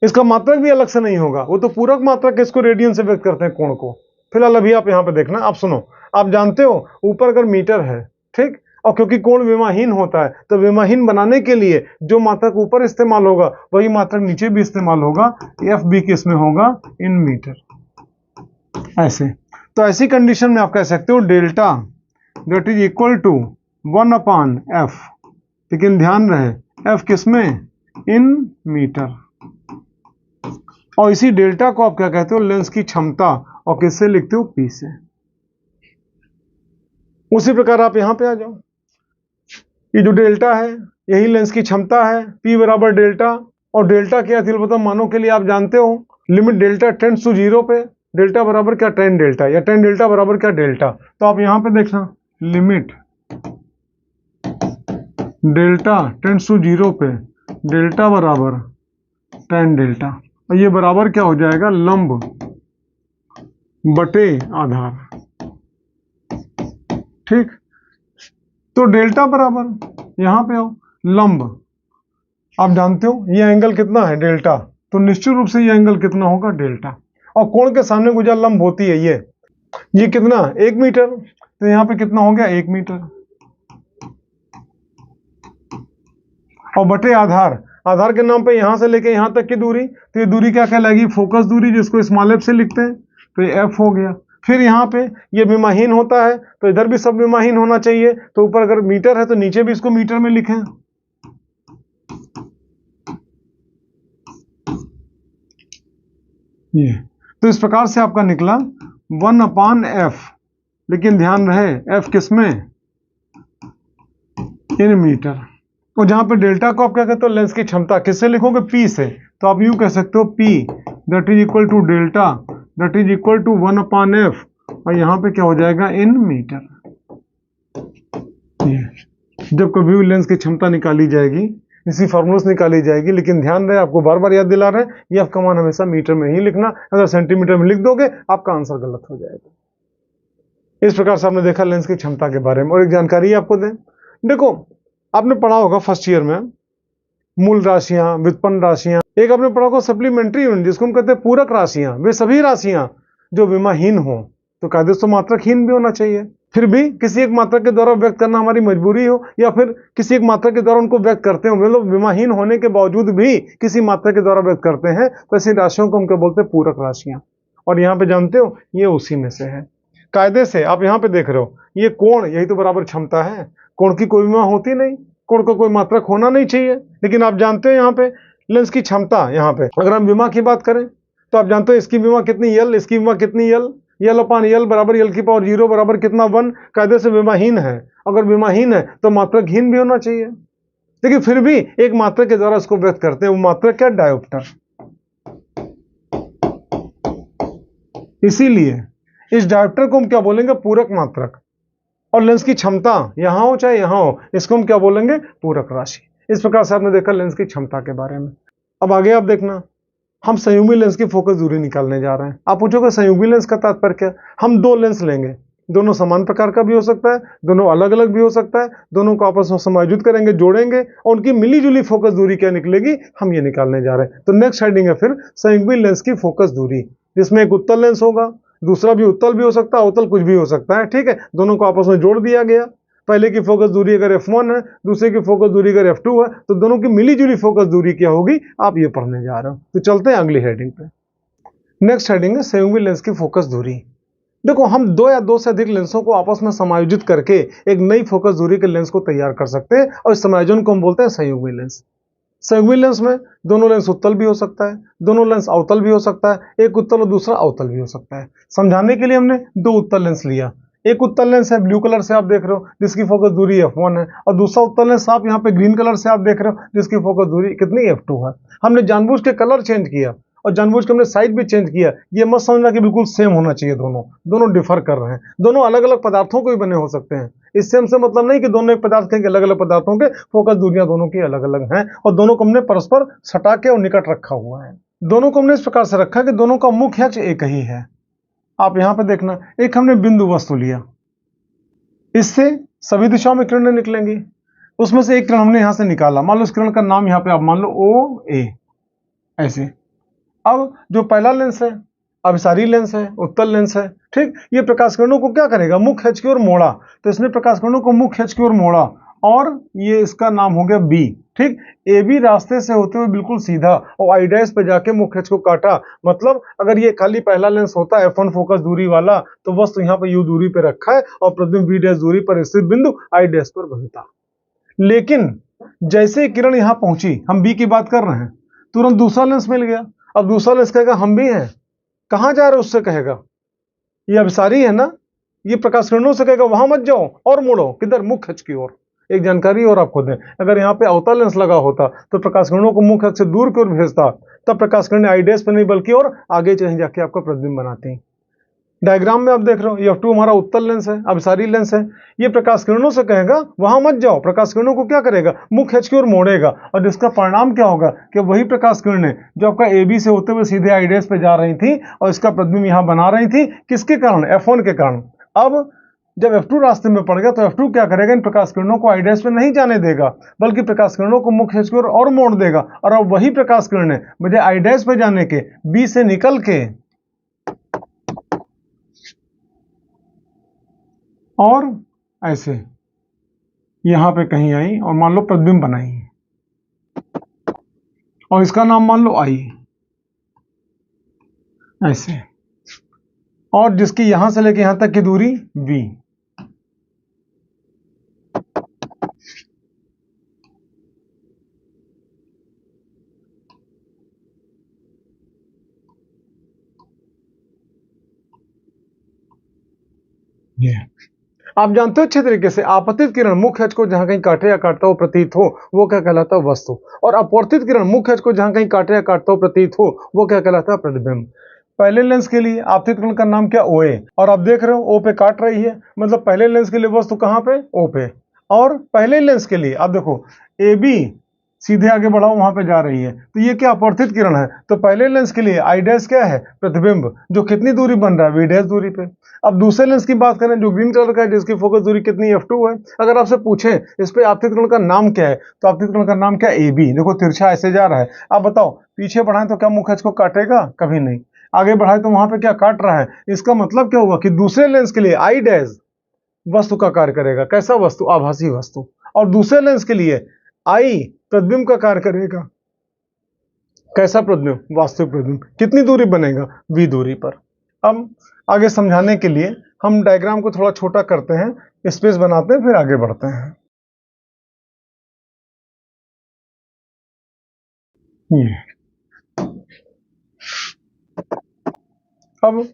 इसका मात्रक भी अलग से नहीं होगा, वो तो पूरक मात्रक इसको रेडियन से व्यक्त करते हैं कोण को। फिलहाल अभी आप यहाँ पे देखना, आप सुनो, आप जानते हो ऊपर अगर मीटर है, ठीक, और क्योंकि कोण विमाहीन होता है तो विमाहीन बनाने के लिए जो मात्रक ऊपर इस्तेमाल होगा वही मात्रक नीचे भी इस्तेमाल होगा। एफ बी किस में होगा, इन मीटर, ऐसे। तो ऐसी कंडीशन में आप कह सकते हो delta that is equal to 1 upon F, लेकिन ध्यान रहे एफ किस में, इन मीटर। और इसी डेल्टा को आप क्या कहते हो, लेंस की क्षमता, और किससे लिखते हो, पी से। उसी प्रकार आप यहां पे आ जाओ, ये जो डेल्टा है यही लेंस की क्षमता है, P बराबर डेल्टा। और डेल्टा के अतिलतम मानों के लिए आप जानते हो लिमिट डेल्टा टेंड्स टू 0 पे डेल्टा बराबर क्या, टेन डेल्टा, या टेन डेल्टा बराबर क्या, डेल्टा। तो आप यहां पे देखना लिमिट डेल्टा टेंड्स टू 0 पे डेल्टा बराबर टेन डेल्टा, और ये बराबर क्या हो जाएगा, लंब बटे आधार। ठीक, तो डेल्टा बराबर, यहां पे आओ, लंब, आप जानते हो ये एंगल कितना है, डेल्टा, तो निश्चित रूप से ये एंगल कितना होगा, डेल्टा। और कोण के सामने गुजर लंब होती है ये कितना, 1 मीटर। तो यहां पे कितना हो गया, 1 मीटर, और बटे आधार, आधार के नाम पे यहां से लेके यहां तक की दूरी, तो ये दूरी क्या कहलाएगी, फोकस दूरी, जिसको स्मॉल एफ से लिखते हैं। तो ये एफ हो गया। फिर यहाँ पे ये विमाहीन होता है तो इधर भी सब विमाहीन होना चाहिए, तो ऊपर अगर मीटर है तो नीचे भी इसको मीटर में लिखें। ये तो इस प्रकार से आपका निकला 1 अपान एफ, लेकिन ध्यान रहे एफ किस में, इन मीटर। और जहां पे डेल्टा को आप क्या कहते हो, लेंस की क्षमता, किससे लिखोगे, पी से। तो आप यूं कह सकते हो P that is equal to delta that is equal to 1 upon F, और यहां पे क्या हो जाएगा, इन मीटर। जब कभी भी लेंस की क्षमता निकाली जाएगी इसी फॉर्मूला से निकाली जाएगी, लेकिन ध्यान रहे, आपको बार बार याद दिला रहे हैं, ये आपका मान हमेशा मीटर में ही लिखना। अगर सेंटीमीटर में लिख दोगे आपका आंसर गलत हो जाएगा। इस प्रकार से आपने देखा लेंस की क्षमता के बारे में। और एक जानकारी आपको दें, देखो आपने पढ़ा होगा फर्स्ट ईयर में मूल राशियां, व्युत्पन्न राशियां, एक आपने पढ़ा होगा सप्लीमेंट्री यूनिट जिसको हम कहते हैं पूरक राशियां। वे सभी राशियां जो विमाहीन हो, तो कायदे से मात्रकहीन भी होना चाहिए। फिर भी किसी एक मात्रक के द्वारा व्यक्त करना हमारी मजबूरी हो, या फिर किसी एक मात्रक के द्वारा उनको व्यक्त करते हो, मतलब विमाहीन होने के बावजूद भी किसी मात्रक के द्वारा व्यक्त करते हैं, तो ऐसी राशियों को हम क्या बोलते हैं? पूरक राशियां। और यहाँ पे जानते हो ये उसी में से है। कायदे से आप यहाँ पे देख रहे हो, ये कोण यही तो बराबर क्षमता है। कोण की कोई विमा होती नहीं, कोण का कोई मात्रक होना नहीं चाहिए, लेकिन आप जानते हो यहाँ पे लेंस की क्षमता, यहाँ पे अगर हम विमा की बात करें तो आप जानते हो इसकी विमा कितनी यल, इसकी विमा कितनी यल, यल अपान यल बराबर यल की पावर 0 बराबर कितना 1। कायदे से विमाहीन है। अगर विमाहीन है तो मात्रकहीन भी होना चाहिए, लेकिन फिर भी एक मात्रक के द्वारा इसको व्यक्त करते हैं। वो मात्रक क्या? डायोप्टर। इसीलिए इस डायोप्टर को हम क्या बोलेंगे? पूरक मात्रक। और लेंस की क्षमता यहां हो चाहे यहां हो, इसको हम क्या बोलेंगे? पूरक राशि। इस प्रकार से आपने देखा लेंस की क्षमता के बारे में। अब आगे आप देखना, हम संयुग्मी लेंस की फोकस दूरी निकालने जा रहे हैं। आप पूछोगे संयुग्मी लेंस का तात्पर्य क्या? हम दो लेंस लेंगे, दोनों समान प्रकार का भी हो सकता है, दोनों अलग अलग भी हो सकता है, दोनों को आपस में समायोजित करेंगे, जोड़ेंगे, और उनकी मिली जुली फोकस दूरी क्या निकलेगी, हम ये निकालने जा रहे हैं। तो नेक्स्ट हेडिंग है फिर संयुग्मी लेंस की फोकस दूरी, जिसमें एक उत्तल लेंस होगा, दूसरा भी उत्तल भी हो सकता है, अवतल कुछ भी हो सकता है, ठीक है। दोनों को आपस में जोड़ दिया गया। पहले की फोकस दूरी अगर f1 है, दूसरे की फोकस दूरी अगर f2 है, तो दोनों की मिली जुली फोकस दूरी क्या होगी, आप ये पढ़ने जा रहे हो। तो चलते हैं अगली हेडिंग पे। नेक्स्ट हेडिंग है संयुग्मी लेंस की फोकस दूरी। देखो हम दो या दो से अधिक लेंसों को आपस में समायोजित करके एक नई फोकस दूरी के लेंस को तैयार कर सकते हैं, और इस समायोजन को हम बोलते हैं संयुग्मी लेंस। संयुग्मी लेंस में दोनों लेंस उत्तल भी हो सकता है, दोनों लेंस अवतल भी हो सकता है, एक उत्तल और दूसरा अवतल भी हो सकता है। समझाने के लिए हमने दो उत्तल लेंस लिया। एक उत्तल लेंस है ब्लू कलर से आप देख रहे हो, जिसकी फोकस दूरी f1 है, और दूसरा उत्तल लेंस आप यहाँ पे ग्रीन कलर से आप देख रहे हो, जिसकी फोकस दूरी कितनी f2 है। हमने जानबूझ के कलर चेंज किया और जानबूझ के हमने साइड भी चेंज किया। ये मत समझना कि बिल्कुल सेम होना चाहिए, दोनों डिफर कर रहे हैं। दोनों अलग अलग पदार्थों के भी बने हो सकते हैं। इससे हमसे मतलब नहीं कि दोनों एक पदार्थ के अलग अलग पदार्थों के फोकस दूरियां दोनों की अलग अलग हैं, और दोनों को हमने परस्पर सटा के और निकट रखा हुआ है। दोनों को हमने इस प्रकार से रखा कि दोनों का मुख्य अक्ष एक ही है। आप यहाँ पे देखना, एक हमने बिंदु वस्तु लिया, इससे सभी दिशाओं में किरणें निकलेंगी। उसमें से एक किरण हमने यहां से निकाला, मान लो इस किरण का नाम यहाँ पे आप मान लो OA, ऐसे। अब जो पहला लेंस है अभिसारी लेंस है, उत्तल लेंस है, ठीक। ये प्रकाश किरणों को क्या करेगा? मुख्य अक्ष की ओर मोड़ा। तो इसने प्रकाश किरणों को मुख्य अक्ष की ओर मोड़ा, और ये इसका नाम हो गया B, ठीक। AB रास्ते से होते हुए बिल्कुल सीधा और I डैश पे जाके मुख्य अक्ष को काटा। मतलब अगर ये खाली पहला लेंस होता F1 फोकस दूरी वाला, तो वस्तु यहाँ पे U दूरी पे रखा है और प्रतिबिंब V डैश दूरी पर स्थित बिंदु I डैश पर बनता। लेकिन जैसे किरण यहाँ पहुंची, हम B की बात कर रहे हैं, तुरंत दूसरा लेंस मिल गया। अब दूसरा लेंस कहेगा हम भी हैं, कहां जा रहे हो? उससे कहेगा ये अभिसारी है ना, ये प्रकाश किरणों से कहेगा वहां मत जाओ और मुड़ो, किधर? मुख्य अक्ष की ओर। एक जानकारी और आपको दें, अगर यहाँ पे अवतल लेंस लगा होता तो प्रकाश किरणों को मुख्य अक्ष से दूर की ओर भेजता, तब प्रकाश किरणें I डैश पर नहीं बल्कि और आगे चले जाके आपका प्रतिबिंब बनाती। डायग्राम में आप देख रहे हो, ये F2 हमारा उत्तल लेंस है, अभिसारी लेंस है। ये प्रकाश किरणों से कहेगा वहां मत जाओ, प्रकाश किरणों को क्या करेगा? मुख्य अक्ष की ओर मोड़ेगा, और जिसका परिणाम क्या होगा कि वही प्रकाश किरणें जो आपका AB से होते हुए सीधे I डैश पे जा रही थी और इसका प्रतिबिंब यहां बना रही थी, किसके कारण? F1 के कारण। अब जब F2 रास्ते में पड़ गया तो F2 क्या करेगा? इन प्रकाश किरणों को I डैश पे नहीं जाने देगा, बल्कि प्रकाश किरणों को मुख्य अक्ष की ओर और मोड़ देगा, और अब वही प्रकाश किरणें बजाय I डैश पे जाने के B से निकल के और ऐसे यहां पे कहीं आई और मान लो प्रतिबिंब बनाई, और इसका नाम मान लो I, ऐसे, और जिसकी यहां से लेके यहां तक की दूरी V। ये आप जानते हो अच्छे तरीके से, आपतित किरण मुख्य अक्ष को जहां कहीं काटे या काटता हो प्रतीत हो, वो क्या कहलाता है? वस्तु। और अपवर्तित किरण मुख्य अक्ष को जहां कहीं काटे या काटता हो प्रतीत हो, वो क्या कहलाता है? प्रतिबिंब। पहले लेंस के लिए आपतित किरण का नाम क्या? OA, और आप देख रहे हो O पे काट रही है, मतलब पहले लेंस के लिए वस्तु कहां पे? O पे। और पहले लेंस के लिए आप देखो AB सीधे आगे बढ़ाओ वहां पे जा रही है, तो ये क्या अपवर्तित किरण है। तो पहले लेंस के लिए आई डैश क्या है, प्रतिबिंब, जो कितनी दूरी बन रहा है, वी डैश दूरी पे। अब दूसरे लेंस की बात करें जो ग्रीन कलर का है, जिसकी फोकस दूरी कितनी f2 है। अगर आपसे पूछें इस पे आपतित किरण का नाम क्या है, तो आपतित किरण का नाम क्या है, AB। देखो तिरछा ऐसे जा रहा है। आप बताओ पीछे बढ़ाएं तो क्या मुख इसको काटेगा, कभी नहीं। आगे बढ़ाए तो वहां पे क्या काट रहा है। इसका मतलब क्या हुआ कि दूसरे लेंस के लिए आई डैश वस्तु का कार्य करेगा। कैसा वस्तु, आभासी वस्तु। और दूसरे लेंस के लिए आई प्रतिबिंब का कार्य करेगा। कैसा प्रतिबिंब, वास्तविक प्रतिबिंब। कितनी दूरी बनेगा, v दूरी पर। अब आगे समझाने के लिए हम डायग्राम को थोड़ा छोटा करते हैं, स्पेस बनाते हैं, फिर आगे बढ़ते हैं। ये अब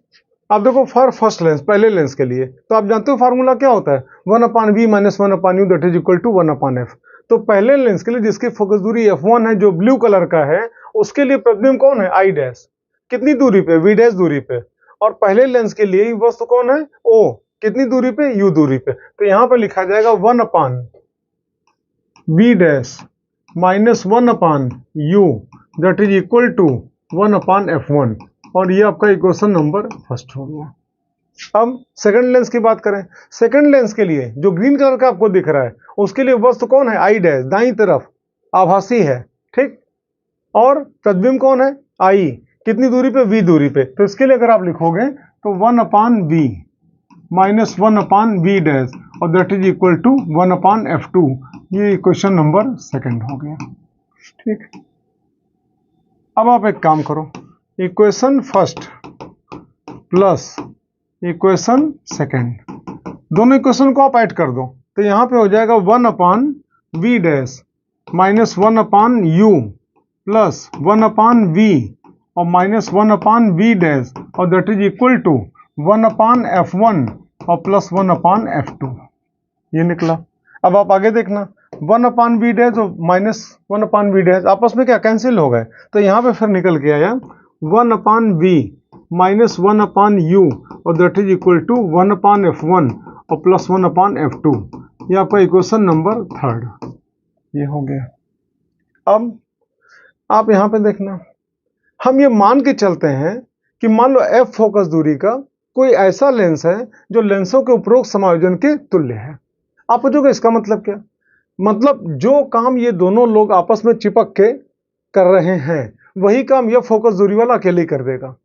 आप देखो फॉर फर्स्ट लेंस, पहले लेंस के लिए तो आप जानते हो फार्मूला क्या होता है, 1/v - 1/u that is equal to 1/f। तो पहले लेंस के लिए जिसकी फोकस दूरी f1 है, जो ब्लू कलर का है, उसके लिए प्रतिबिंब कौन है, आई डैश। कितनी दूरी पे, v डैश दूरी पे। और पहले लेंस के लिए वस्तु कौन है, o। कितनी दूरी पे, u दूरी पे। तो यहां पर लिखा जाएगा 1/v dash minus 1/u that is equal to 1/f1। और ये आपका इक्वेशन नंबर फर्स्ट हो गया। अब सेकंड लेंस की बात करें, सेकंड लेंस के लिए जो ग्रीन कलर का आपको दिख रहा है, उसके लिए वस्तु कौन है, आई डैश, दाईं तरफ, आभासी है, ठीक। और प्रतिबिंब कौन है, आई। कितनी दूरी पे, v दूरी पे। तो इसके लिए अगर आप लिखोगे तो 1/v माइनस 1/v डैश और that is equal to 1/f2। ये इक्वेशन नंबर सेकंड हो गया, ठीक। अब आप एक काम करो, equation first plus equation second, दोनों इक्वेशन को आप ऐड कर दो। तो यहां पे हो जाएगा 1/v dash minus 1/u plus 1/v और माइनस 1/v डैश और that is equal to 1/f1 और प्लस 1/f2। ये निकला। अब आप आगे देखना, 1/v डैश और माइनस 1/v डैश आपस में क्या कैंसिल हो गए। तो यहां पे फिर निकल के आया 1/v माइनस 1/u और that is equal to 1/f1 और प्लस 1/f2। ये आपका इक्वेशन नंबर थर्ड ये हो गया। अब आप यहां पे देखना, हम ये मान के चलते हैं कि मान लो f फोकस दूरी का कोई ऐसा लेंस है जो लेंसों के उपरोक्त समायोजन के तुल्य है। आप पूछोगे इसका मतलब क्या, मतलब जो काम ये दोनों लोग आपस में चिपक के कर रहे हैं, वही काम यह फोकस दूरी वाला अकेले कर देगा।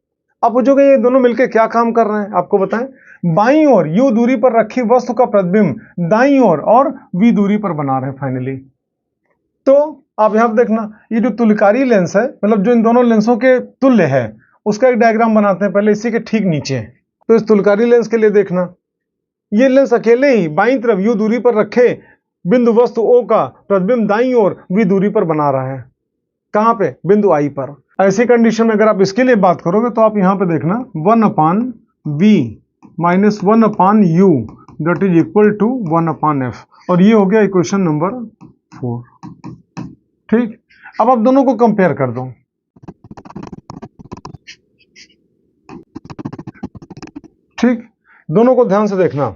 आप पूछोगे ये दोनों मिलकर क्या काम कर रहे हैं, आपको बताएं। बाईं ओर u दूरी पर रखी वस्तु का प्रतिबिंब दाईं ओर और v दूरी पर बना रहे हैं फाइनली। तो आप यहां पर देखना, ये जो तुल्यकारी लेंस है, मतलब जो इन दोनों लेंसों के तुल्य है, उसका एक डायग्राम बनाते हैं पहले इसी के ठीक नीचे। तो इस तुल्यकारी लेंस के लिए देखना, ये लेंस अकेले ही बाईं तरफ u दूरी पर रखे बिंदु वस्तु O का प्रतिबिंब दाईं ओर v दूरी पर बना रहा है। कहां पे, बिंदु I पर। ऐसी कंडीशन में अगर आप इसके लिए बात करोगे तो आप यहां पे देखना 1/v minus 1/u that is equal to 1/f। और ये हो गया इक्वेशन नंबर 4, ठीक। अब आप दोनों को कंपेयर कर दो, ठीक। दोनों को ध्यान से देखना,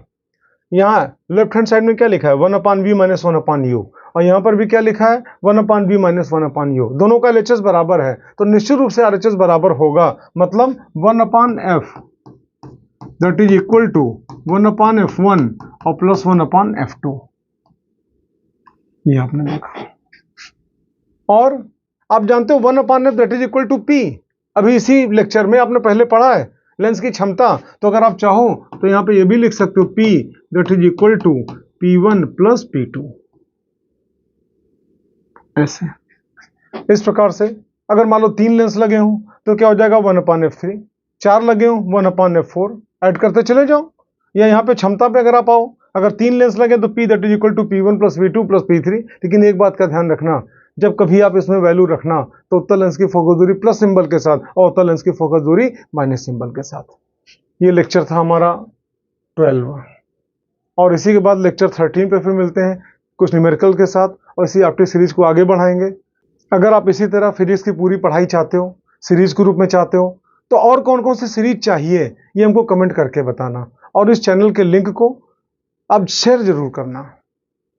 यहाँ लेफ्ट हैंड साइड में क्या लिखा है, 1/v माइनस 1/u, और यहाँ पर भी क्या लिखा है, 1/v माइनस 1/u। दोनों का LHS बराबर है, तो निश्चित रूप से RHS बराबर होगा। मतलब 1/f that is equal to 1/f1 और प्लस 1/f2। ये आपने देखा। और आप जानते हो 1/f that is equal to p। अभी इसी लेक्चर में आपने पहले पढ़ा है लेंस की क्षमता। तो अगर आप चाहो तो यहाँ पे ये भी लिख सकते हो p that is equal to p1 plus p2। ऐसे इस प्रकार से अगर मान लो 3 लेंस लगे हों तो क्या हो जाएगा 1/f3, 4 लगे हों 1/f4, ऐड करते चले जाओ। या यहाँ पे क्षमता पे अगर आप आओ, अगर 3 लेंस लगे तो p that is equal to p1 plus p2 plus p3। लेकिन एक बात का ध्यान रखना, जब कभी आप इसमें वैल्यू रखना तो उत्तल लेंस की फोकस दूरी प्लस सिंबल के साथ और उत्तल लेंस की फोकस दूरी माइनस सिंबल के साथ। ये लेक्चर था हमारा 12 और इसी के बाद लेक्चर 13 पे फिर मिलते हैं कुछ न्यूमेरिकल के साथ और इसी ऑप्टिक्स सीरीज को आगे बढ़ाएंगे। अगर आप इसी तरह फिजिक्स की पूरी पढ़ाई चाहते हो, सीरीज के रूप में चाहते हो, तो और कौन कौन सी सीरीज चाहिए ये हमको कमेंट करके बताना और इस चैनल के लिंक को आप शेयर जरूर करना।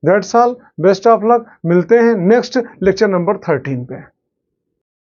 That's all, best of luck. मिलते हैं नेक्स्ट लेक्चर नंबर 13 पे।